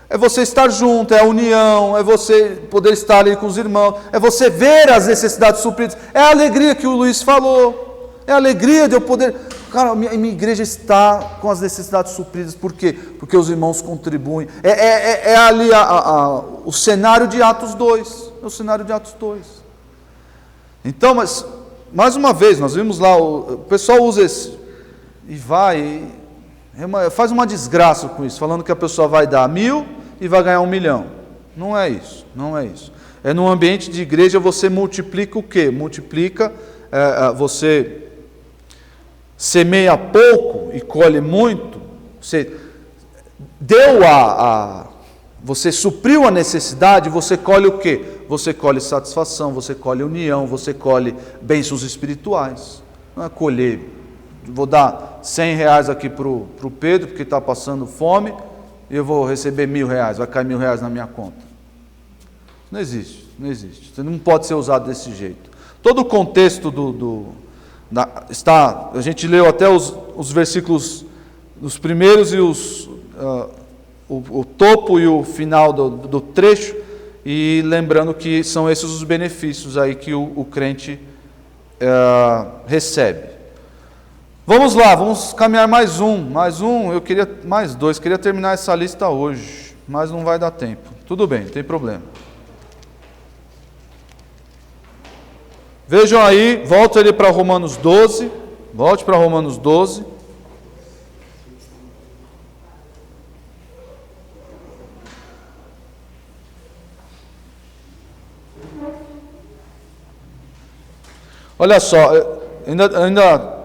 é você estar junto, é a união, é você poder estar ali com os irmãos, é você ver as necessidades supridas. É a alegria que o Luiz falou. É a alegria de eu poder... Cara, minha igreja está com as necessidades supridas. Por quê? Porque os irmãos contribuem. É ali o cenário de Atos 2. É o cenário de Atos 2. Então, mas, mais uma vez, nós vimos lá, o pessoal usa esse... E faz uma desgraça com isso, falando que a pessoa vai dar 1000 e vai ganhar 1 milhão. Não é isso, não é isso. É num ambiente de igreja você multiplica o quê? Multiplica, você semeia pouco e colhe muito. Você deu você supriu a necessidade, você colhe o quê? Você colhe satisfação, você colhe união, você colhe bênçãos espirituais. Não é colher, vou dar 100 reais aqui para o Pedro, porque está passando fome, e eu vou receber 1000 reais, vai cair 1000 reais na minha conta. Não existe, não existe. Você não pode ser usado desse jeito. Todo o contexto a gente leu até os versículos, os primeiros e o topo e o final do trecho, e lembrando que são esses os benefícios aí que o crente recebe. Vamos lá, vamos caminhar mais um, eu queria mais 2, queria terminar essa lista hoje, mas não vai dar tempo. Tudo bem, não tem problema. Vejam aí, volta ele para Romanos 12. Volte para Romanos 12. Olha só, ainda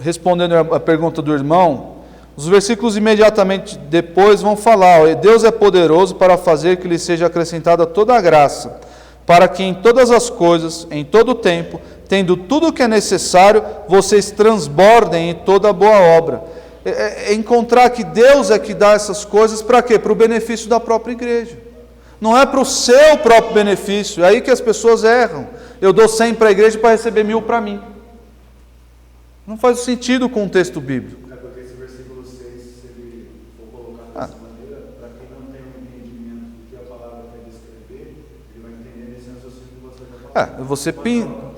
respondendo a pergunta do irmão, os versículos imediatamente depois vão falar: ó, Deus é poderoso para fazer que lhe seja acrescentada toda a graça, para que em todas as coisas, em todo o tempo, tendo tudo o que é necessário, vocês transbordem em toda boa obra. É encontrar que Deus é que dá essas coisas para quê? Para o benefício da própria igreja. Não é para o seu próprio benefício. É aí que as pessoas erram. Eu dou 100 para a igreja para receber 1000 para mim. Não faz sentido com o texto bíblico. É porque esse versículo 6, se ele for colocado dessa maneira, para quem não tem um entendimento do que a palavra quer descrever, ele vai entender nesse raciocínio que você já falou. Você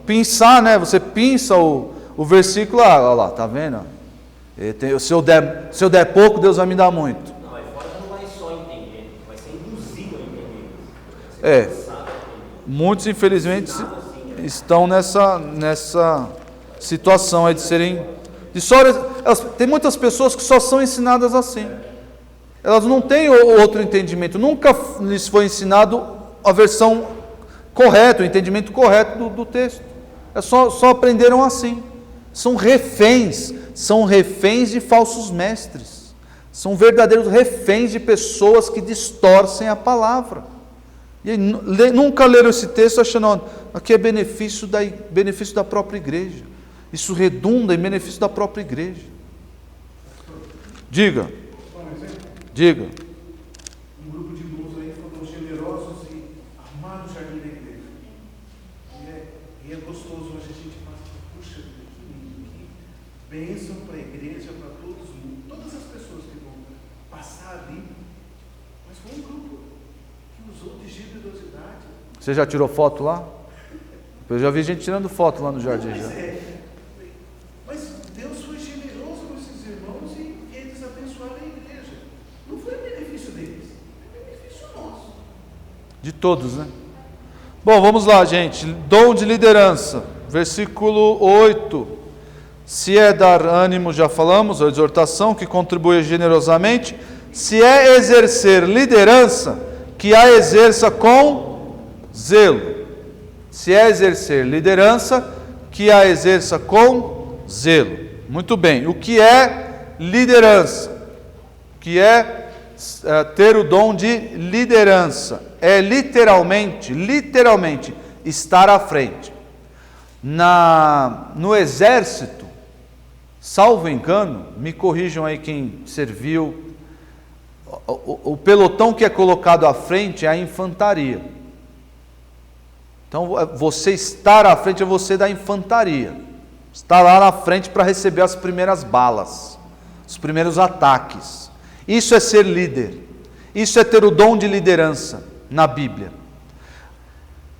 pensar, né? Você pinça o versículo, olha lá, tá vendo? Se eu der pouco, Deus vai me dar muito. Não, aí fora não vai só entender, vai ser induzido a entender. Muitos, infelizmente, estão nessa situação aí de serem... tem muitas pessoas que só são ensinadas assim. Elas não têm outro entendimento. Nunca lhes foi ensinado a versão correta, o entendimento correto do texto. Só aprenderam assim. São reféns de falsos mestres. São verdadeiros reféns de pessoas que distorcem a palavra. E aí, nunca leram esse texto achando, aqui é benefício da própria igreja. Isso redunda em benefício da própria igreja. Diga. Diga. Um grupo de irmãos aí foram generosos e arrumaram o jardim da igreja. E é gostoso hoje a gente fala, puxa, que bênção para a igreja, para todas as pessoas que vão passar ali. Mas foi um grupo que usou de generosidade. Você já tirou foto lá? Eu já vi gente tirando foto lá no jardim. Mas Deus foi generoso com esses irmãos e eles abençoaram a igreja. Não foi benefício deles, é benefício nosso. De todos, né? Bom, vamos lá, gente. Dom de liderança. Versículo 8. Se é dar ânimo, já falamos, a exortação, que contribui generosamente. Se é exercer liderança, que a exerça com zelo. Se é exercer liderança, que a exerça com zelo. Muito bem. O que é liderança? O que é ter o dom de liderança? É literalmente, estar à frente. No exército, salvo engano, me corrijam aí quem serviu, o pelotão que é colocado à frente é a infantaria. Então, você estar à frente é você da infantaria. Está lá na frente para receber as primeiras balas, os primeiros ataques. Isso é ser líder. Isso é ter o dom de liderança na Bíblia.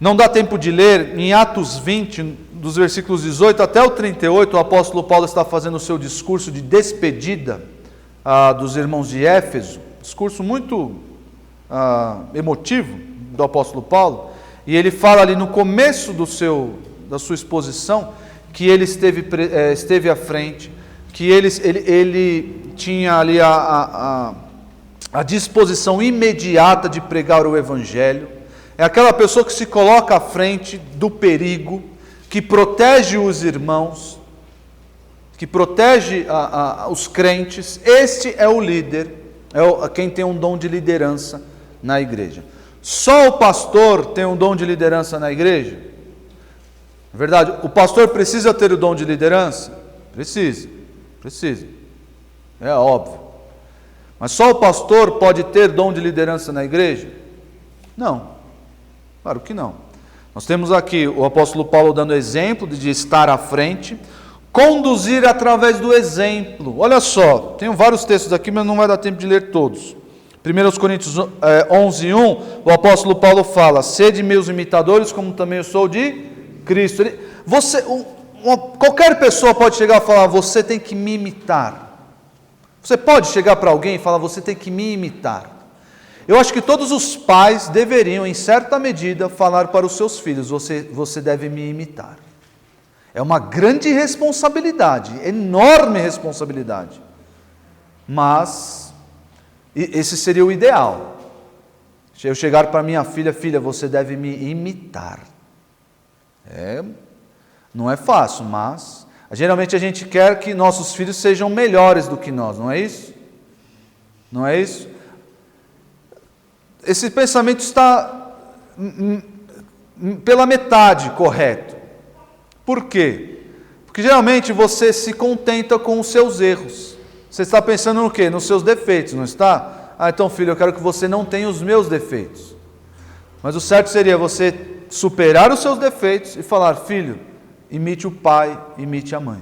Não dá tempo de ler, em Atos 20, dos versículos 18 até o 38, o apóstolo Paulo está fazendo o seu discurso de despedida dos irmãos de Éfeso. Discurso muito emotivo do apóstolo Paulo. E ele fala ali no começo da sua exposição que ele esteve à frente, que ele tinha ali a disposição imediata de pregar o Evangelho. É aquela pessoa que se coloca à frente do perigo, que protege os irmãos, que protege os crentes. Este é o líder, quem tem um dom de liderança na igreja. Só o pastor tem um dom de liderança na igreja? É verdade, o pastor precisa ter o dom de liderança? Precisa. É óbvio. Mas só o pastor pode ter dom de liderança na igreja? Não, claro que não. Nós temos aqui o apóstolo Paulo dando exemplo de estar à frente, conduzir através do exemplo. Olha só, tenho vários textos aqui, mas não vai dar tempo de ler todos. 1 Coríntios 11:1, o apóstolo Paulo fala: sede meus imitadores, como também eu sou de Cristo. Qualquer pessoa pode chegar e falar: você tem que me imitar. Você pode chegar para alguém e falar: você tem que me imitar. Eu acho que todos os pais deveriam, em certa medida, falar para os seus filhos: você deve me imitar. É uma grande responsabilidade, enorme responsabilidade. Mas esse seria o ideal. Eu chegar para minha filha: filha, você deve me imitar. Não é fácil, mas geralmente a gente quer que nossos filhos sejam melhores do que nós, não é isso? Não é isso? Esse pensamento está pela metade correto. Por quê? Porque geralmente você se contenta com os seus erros. Você está pensando no quê? Nos seus defeitos, não está? Então, filho, eu quero que você não tenha os meus defeitos. Mas o certo seria você superar os seus defeitos e falar: filho, imite o pai, imite a mãe.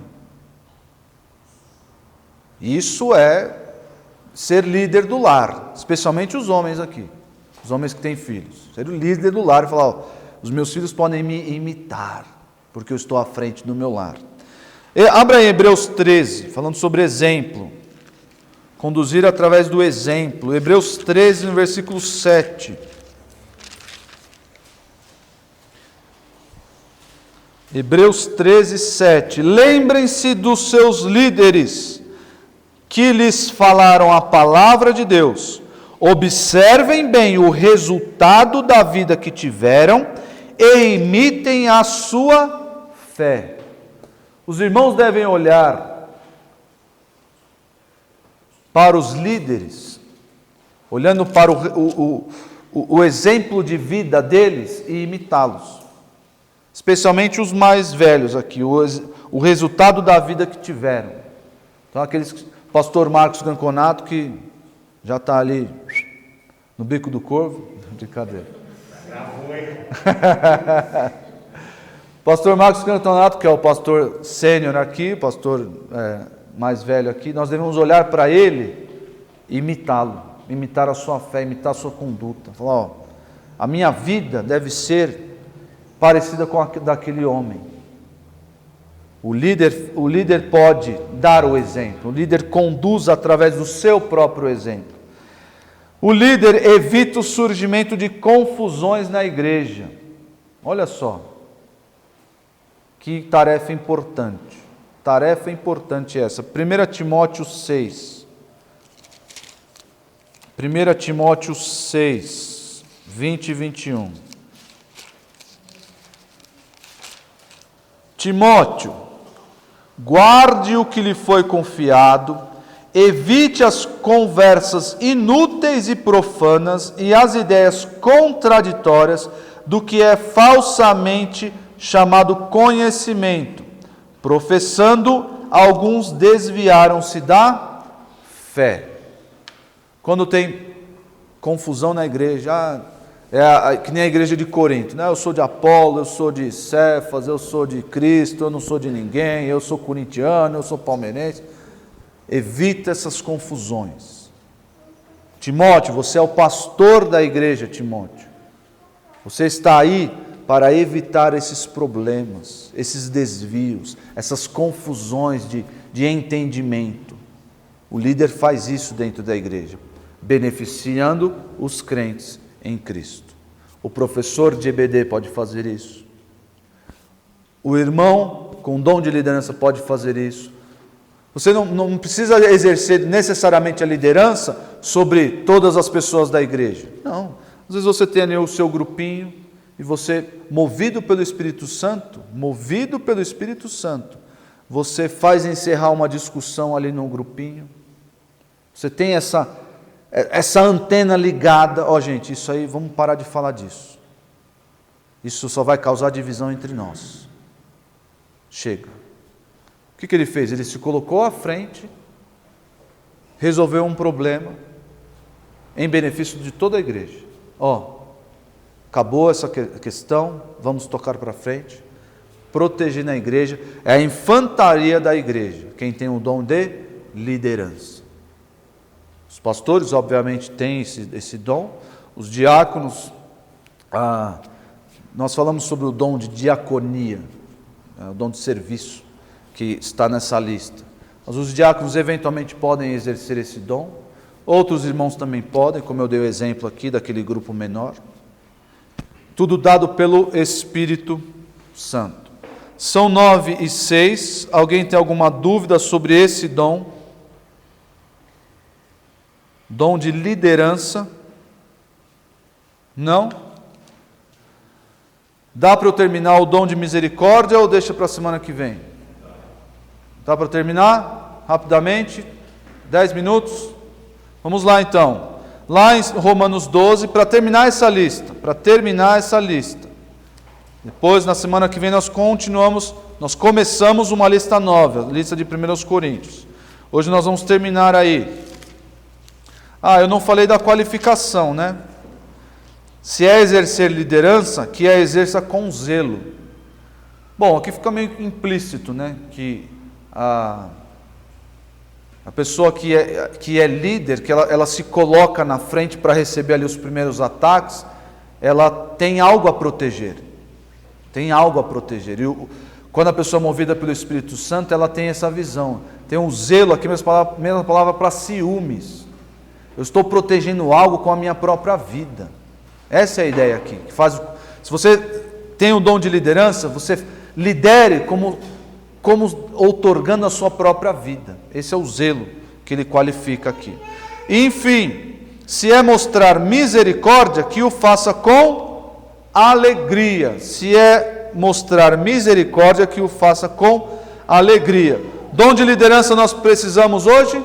Isso é ser líder do lar, especialmente os homens aqui, os homens que têm filhos. Ser o líder do lar e falar: os meus filhos podem me imitar, porque eu estou à frente do meu lar. Abra em Hebreus 13, falando sobre exemplo. Conduzir através do exemplo. Hebreus 13, no versículo 7. Hebreus 13, 7. Lembrem-se dos seus líderes, que lhes falaram a palavra de Deus. Observem bem o resultado da vida que tiveram e imitem a sua fé. Os irmãos devem olhar para os líderes, olhando para o exemplo de vida deles e imitá-los. Especialmente os mais velhos aqui, o resultado da vida que tiveram. Então, aqueles, pastor Marcos Ganconato, que já está ali no bico do corvo. Brincadeira. Pastor Marcos Ganconato, que é o pastor sênior aqui, o pastor mais velho aqui, nós devemos olhar para ele e imitá-lo, imitar a sua fé, imitar a sua conduta. Falar: a minha vida deve ser parecida com a daquele homem. O líder pode dar o exemplo, o líder conduz através do seu próprio exemplo. O líder evita o surgimento de confusões na igreja. Olha só, que tarefa importante. Tarefa importante essa. 1 Timóteo 6. 1 Timóteo 6, 20 e 21. Timóteo, guarde o que lhe foi confiado, evite as conversas inúteis e profanas e as ideias contraditórias do que é falsamente chamado conhecimento. Professando, alguns desviaram-se da fé. Quando tem confusão na igreja, que nem a igreja de Corinto, né? Eu sou de Apolo, eu sou de Cefas, eu sou de Cristo, eu não sou de ninguém, eu sou corintiano, eu sou palmeirense. Evita essas confusões. Timóteo, você é o pastor da igreja, Timóteo. Você está aí para evitar esses problemas, esses desvios, essas confusões de entendimento. O líder faz isso dentro da igreja, beneficiando os crentes em Cristo. O professor de EBD pode fazer isso. O irmão com dom de liderança pode fazer isso. Você não precisa exercer necessariamente a liderança sobre todas as pessoas da igreja. Não. Às vezes você tem ali o seu grupinho e você, movido pelo Espírito Santo, você faz encerrar uma discussão ali no grupinho. Você tem essa antena ligada. Gente, isso aí, vamos parar de falar disso. Isso só vai causar divisão entre nós. Chega. O que ele fez? Ele se colocou à frente, resolveu um problema em benefício de toda a igreja. Acabou essa questão, vamos tocar para frente, proteger na igreja. É a infantaria da igreja, quem tem o dom de liderança. Os pastores, obviamente, têm esse dom. Os diáconos, nós falamos sobre o dom de diaconia, o dom de serviço, que está nessa lista. Mas os diáconos eventualmente podem exercer esse dom. Outros irmãos também podem, como eu dei o exemplo aqui daquele grupo menor. Tudo dado pelo Espírito Santo. São 9:06. Alguém tem alguma dúvida sobre esse dom? Dom de liderança? Não? Dá para eu terminar o dom de misericórdia ou deixa para a semana que vem? Dá para terminar? Rapidamente? 10 minutos? Vamos lá então. Lá em Romanos 12, para terminar essa lista. Depois, na semana que vem, nós começamos uma lista nova, a lista de 1 Coríntios. Hoje nós vamos terminar aí. Eu não falei da qualificação, né? Se é exercer liderança, que é exerça com zelo. Bom, aqui fica meio implícito, né? Que a pessoa que é líder, que ela se coloca na frente para receber ali os primeiros ataques, ela tem algo a proteger. E quando a pessoa é movida pelo Espírito Santo, ela tem essa visão. Tem um zelo, aqui mesma palavra para ciúmes. Eu estou protegendo algo com a minha própria vida. Essa é a ideia aqui. Se você tem o dom de liderança, você lidere como outorgando a sua própria vida. Esse é o zelo que ele qualifica aqui. Enfim, se é mostrar misericórdia, que o faça com alegria. Se é mostrar misericórdia, que o faça com alegria. Dom de liderança nós precisamos hoje?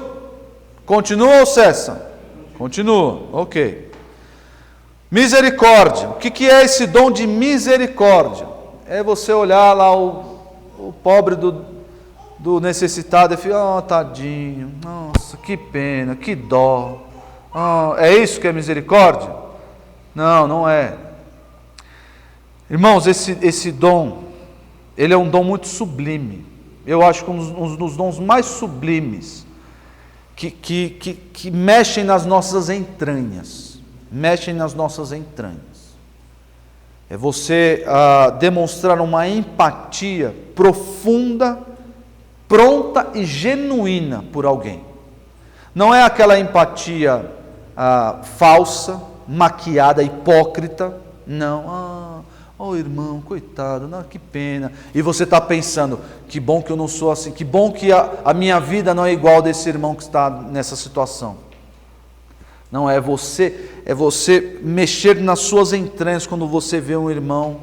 Continua ou cessa? Continua, ok. Misericórdia. O que é esse dom de misericórdia? É você olhar lá o pobre do necessitado e falar, tadinho, nossa, que pena, que dó. É isso que é misericórdia? Não, não é. Irmãos, esse dom, ele é um dom muito sublime. Eu acho que um dos dons mais sublimes, que mexem nas nossas entranhas. É você demonstrar uma empatia profunda, pronta e genuína por alguém. Não é aquela empatia falsa, maquiada, hipócrita. Não. Irmão, coitado, que pena. E você está pensando, que bom que eu não sou assim, que bom que a minha vida não é igual desse irmão que está nessa situação. Não, é você mexer nas suas entranhas quando você vê um irmão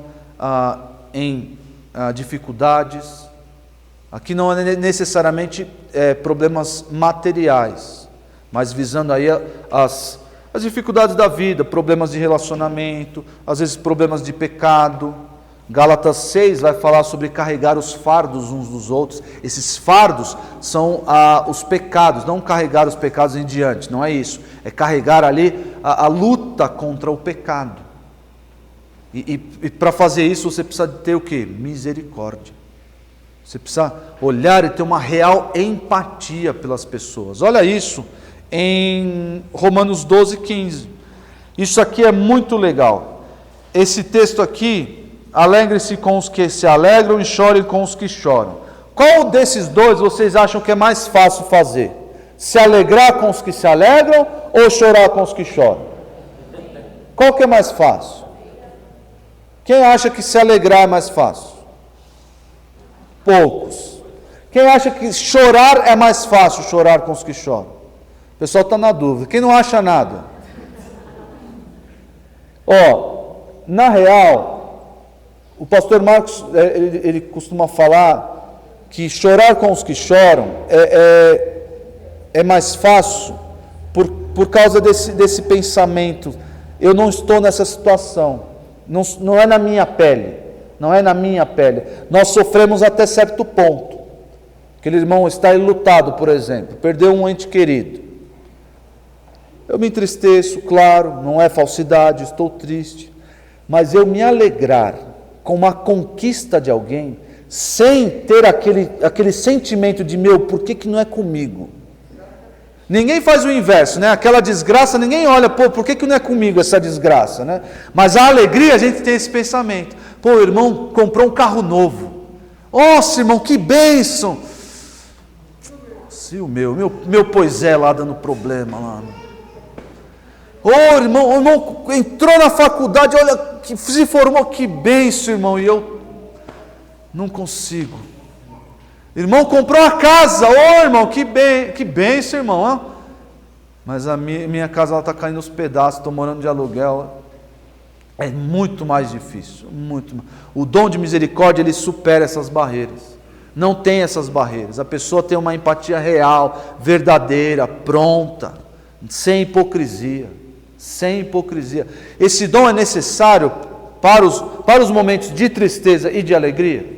em dificuldades. Aqui não é necessariamente problemas materiais, mas visando aí as dificuldades da vida, problemas de relacionamento, às vezes problemas de pecado. Gálatas 6 vai falar sobre carregar os fardos uns dos outros. Esses fardos são os pecados, não carregar os pecados em diante, não é isso. É carregar ali a luta contra o pecado. E para fazer isso você precisa ter o quê? Misericórdia. Você precisa olhar e ter uma real empatia pelas pessoas. Olha isso em Romanos 12:15. Isso aqui é muito legal. Esse texto aqui, alegre-se com os que se alegram e chorem com os que choram. Qual desses dois vocês acham que é mais fácil fazer? Se alegrar com os que se alegram ou chorar com os que choram? Qual que é mais fácil? Quem acha que se alegrar é mais fácil? Poucos. Quem acha que chorar é mais fácil, chorar com os que choram? O pessoal está na dúvida. Quem não acha nada? Na real, o pastor Marcos, ele costuma falar que chorar com os que choram é mais fácil por causa desse pensamento. Eu não estou nessa situação, não é na minha pele, nós sofremos até certo ponto. Aquele irmão está enlutado, por exemplo, perdeu um ente querido. Eu me entristeço, claro, não é falsidade, estou triste, mas eu me alegrar com uma conquista de alguém, sem ter aquele sentimento de, por que não é comigo? Ninguém faz o inverso, né? Aquela desgraça, ninguém olha, por que não é comigo essa desgraça, né? Mas a alegria, a gente tem esse pensamento. O irmão comprou um carro novo. Nossa, irmão, que bênção! Se o meu pois lá dando problema lá. irmão, o irmão entrou na faculdade, olha, se formou, que bênção, irmão, e eu não consigo. Irmão comprou uma casa, irmão, que bênção, irmão. Hein? Mas a minha casa está caindo aos pedaços, estou morando de aluguel. É muito mais difícil, muito mais. O dom de misericórdia, ele supera essas barreiras. Não tem essas barreiras. A pessoa tem uma empatia real, verdadeira, pronta, sem hipocrisia. Sem hipocrisia. Esse dom é necessário para os momentos de tristeza e de alegria?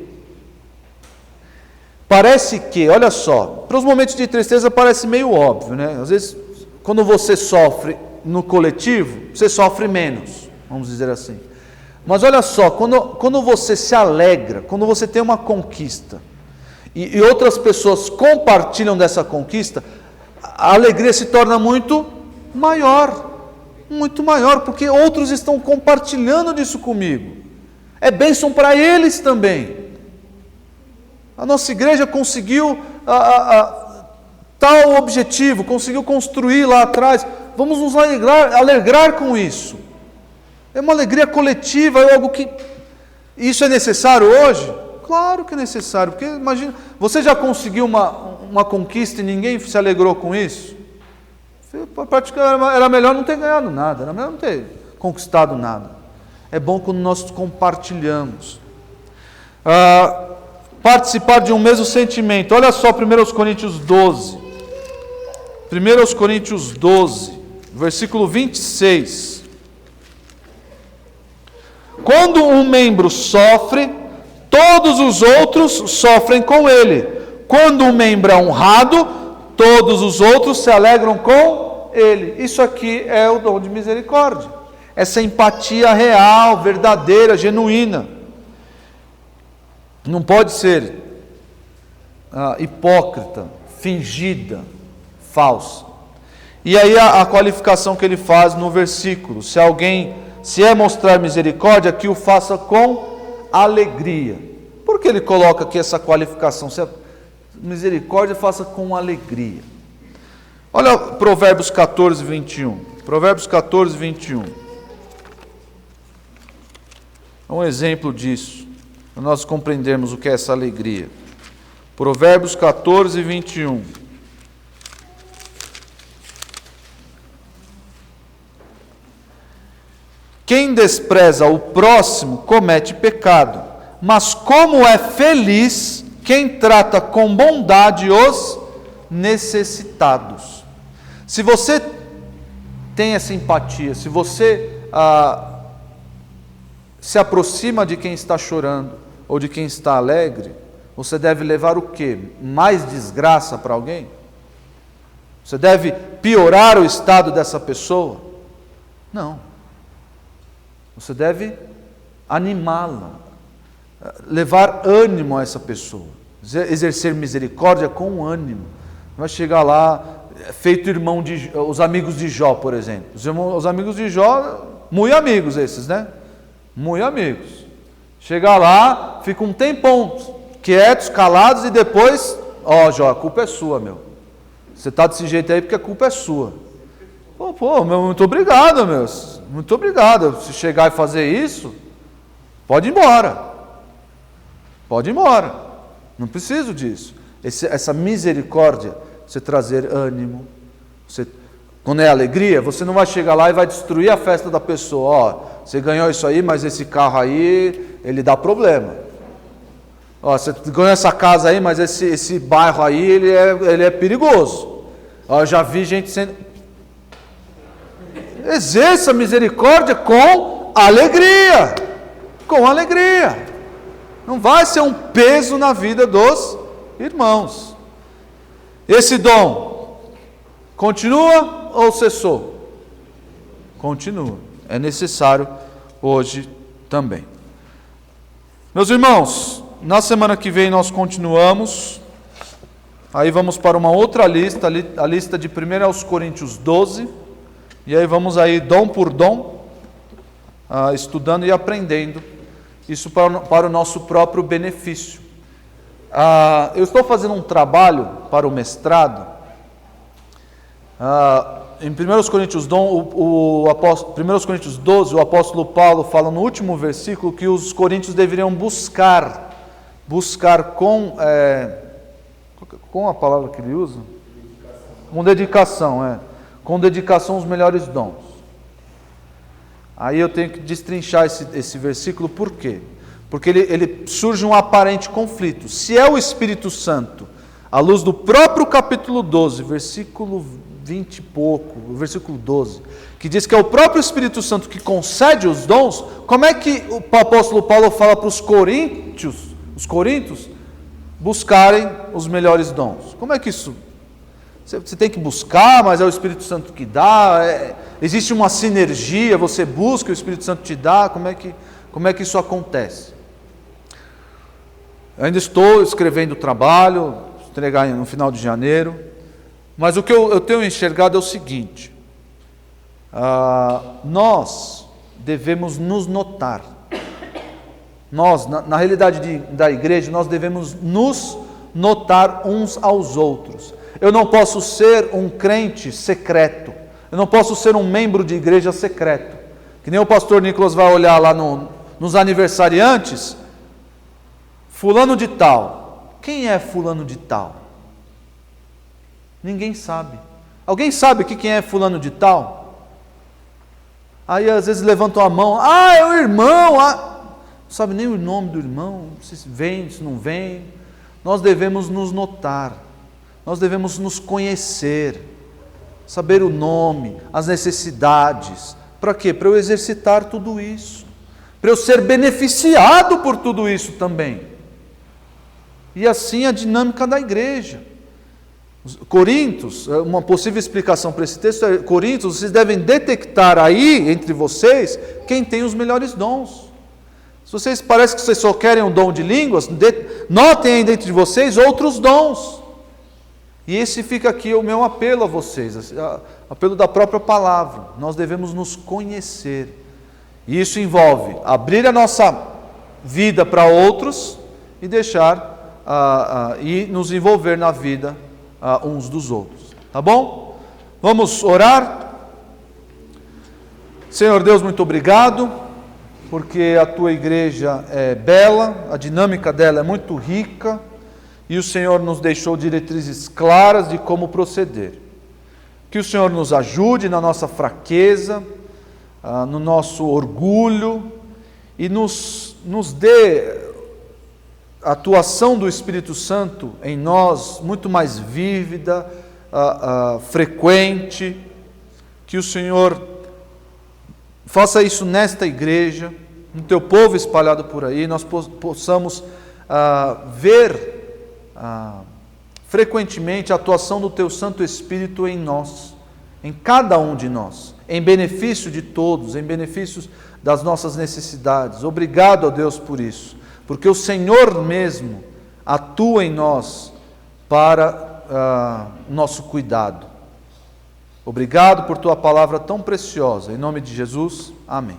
Parece que, olha só, para os momentos de tristeza parece meio óbvio, né? Às vezes, quando você sofre no coletivo, você sofre menos, vamos dizer assim. Mas olha só, quando você se alegra, quando você tem uma conquista, e outras pessoas compartilham dessa conquista, a alegria se torna muito maior, porque outros estão compartilhando disso comigo. É bênção para eles também. A nossa igreja conseguiu tal objetivo, conseguiu construir lá atrás. Vamos nos alegrar com isso. É uma alegria coletiva, é algo que... Isso é necessário hoje? Claro que é necessário, porque imagina, você já conseguiu uma conquista e ninguém se alegrou com isso? Era melhor não ter ganhado nada, era melhor não ter conquistado nada. É bom quando nós compartilhamos. Participar de um mesmo sentimento. Olha só 1 Coríntios 12. 1 Coríntios 12, versículo 26. Quando um membro sofre, todos os outros sofrem com ele. Quando um membro é honrado, todos os outros se alegram com ele. Isso aqui é o dom de misericórdia. Essa empatia real, verdadeira, genuína. Não pode ser hipócrita, fingida, falsa. E aí a qualificação que ele faz no versículo: se é mostrar misericórdia, que o faça com alegria. Por que ele coloca aqui essa qualificação? Se é misericórdia, faça com alegria. Olha Provérbios 14, 21. Provérbios 14, 21. É um exemplo disso, para nós compreendermos o que é essa alegria. Provérbios 14, 21. Quem despreza o próximo comete pecado, mas como é feliz quem trata com bondade os necessitados. Se você tem essa empatia, se você se aproxima de quem está chorando ou de quem está alegre, você deve levar o quê? Mais desgraça para alguém? Você deve piorar o estado dessa pessoa? Não. Você deve animá-la, levar ânimo a essa pessoa, exercer misericórdia com ânimo. Vai chegar lá, feito os amigos de Jó, por exemplo. Os amigos de Jó, muito amigos esses, né? Muito amigos. Chega lá, fica um tempão quietos, calados, e depois, Jó, a culpa é sua, meu. Você está desse jeito aí porque a culpa é sua. Meu, muito obrigado, meu. Muito obrigado. Se chegar e fazer isso, pode ir embora. Pode ir embora. Não preciso disso. Essa misericórdia, você trazer ânimo. Quando é alegria, você não vai chegar lá e vai destruir a festa da pessoa. Você ganhou isso aí, mas esse carro aí, ele dá problema. Você ganhou essa casa aí, mas esse bairro aí, ele é perigoso. Eu já vi gente sendo... Exerça misericórdia com alegria. Com alegria. Não vai ser um peso na vida dos irmãos. Esse dom continua ou cessou? Continua. É necessário hoje também. Meus irmãos, na semana que vem nós continuamos. Aí vamos para uma outra lista, a lista de 1 aos Coríntios 12. E aí vamos aí dom por dom, estudando e aprendendo isso para o nosso próprio benefício. Eu estou fazendo um trabalho para o mestrado, em 1 Coríntios 12, o apóstolo Paulo fala no último versículo que os coríntios deveriam buscar com a palavra que ele usa? Com dedicação os melhores dons. Aí eu tenho que destrinchar esse versículo, por quê? Porque ele surge um aparente conflito. Se é o Espírito Santo, à luz do próprio capítulo 12, versículo 20 e pouco, versículo 12, que diz que é o próprio Espírito Santo que concede os dons, como é que o apóstolo Paulo fala para os coríntios, buscarem os melhores dons? Como é que isso? Você tem que buscar, mas é o Espírito Santo que dá, existe uma sinergia, você busca, o Espírito Santo te dá, como é que isso acontece? Eu ainda estou escrevendo o trabalho, entregar no final de janeiro, mas o que eu tenho enxergado é o seguinte: nós devemos nos notar, nós, na realidade da igreja, nós devemos nos notar uns aos outros. Eu não posso ser um crente secreto, eu não posso ser um membro de igreja secreto, que nem o pastor Nicolas vai olhar lá nos aniversariantes, fulano de tal. Quem é fulano de tal? Ninguém sabe. Alguém sabe quem é fulano de tal? Aí às vezes levantam a mão, é o irmão, não sabe nem o nome do irmão, se vem, se não vem. Nós devemos nos notar, nós devemos nos conhecer, saber o nome, as necessidades. Para quê? Para eu exercitar tudo isso, para eu ser beneficiado por tudo isso também. E assim a dinâmica da igreja. Coríntios, uma possível explicação para esse texto é: Coríntios, vocês devem detectar aí, entre vocês, quem tem os melhores dons. Se vocês parece que vocês só querem um dom de línguas, notem aí dentro de vocês outros dons. E esse fica aqui o meu apelo a vocês, apelo da própria palavra. Nós devemos nos conhecer. E isso envolve abrir a nossa vida para outros e deixar e nos envolver na vida uns dos outros. Tá bom? Vamos orar? Senhor Deus, muito obrigado, porque a tua igreja é bela, a dinâmica dela é muito rica, e o Senhor nos deixou diretrizes claras de como proceder. Que o Senhor nos ajude na nossa fraqueza, no nosso orgulho, e nos dê a atuação do Espírito Santo em nós muito mais vívida, frequente. Que o Senhor faça isso nesta igreja, no teu povo espalhado por aí, nós possamos ver frequentemente a atuação do teu Santo Espírito em nós, em cada um de nós, em benefício de todos, em benefício das nossas necessidades. Obrigado, ó Deus, por isso, porque o Senhor mesmo atua em nós para nosso cuidado. Obrigado por tua palavra tão preciosa. Em nome de Jesus, amém.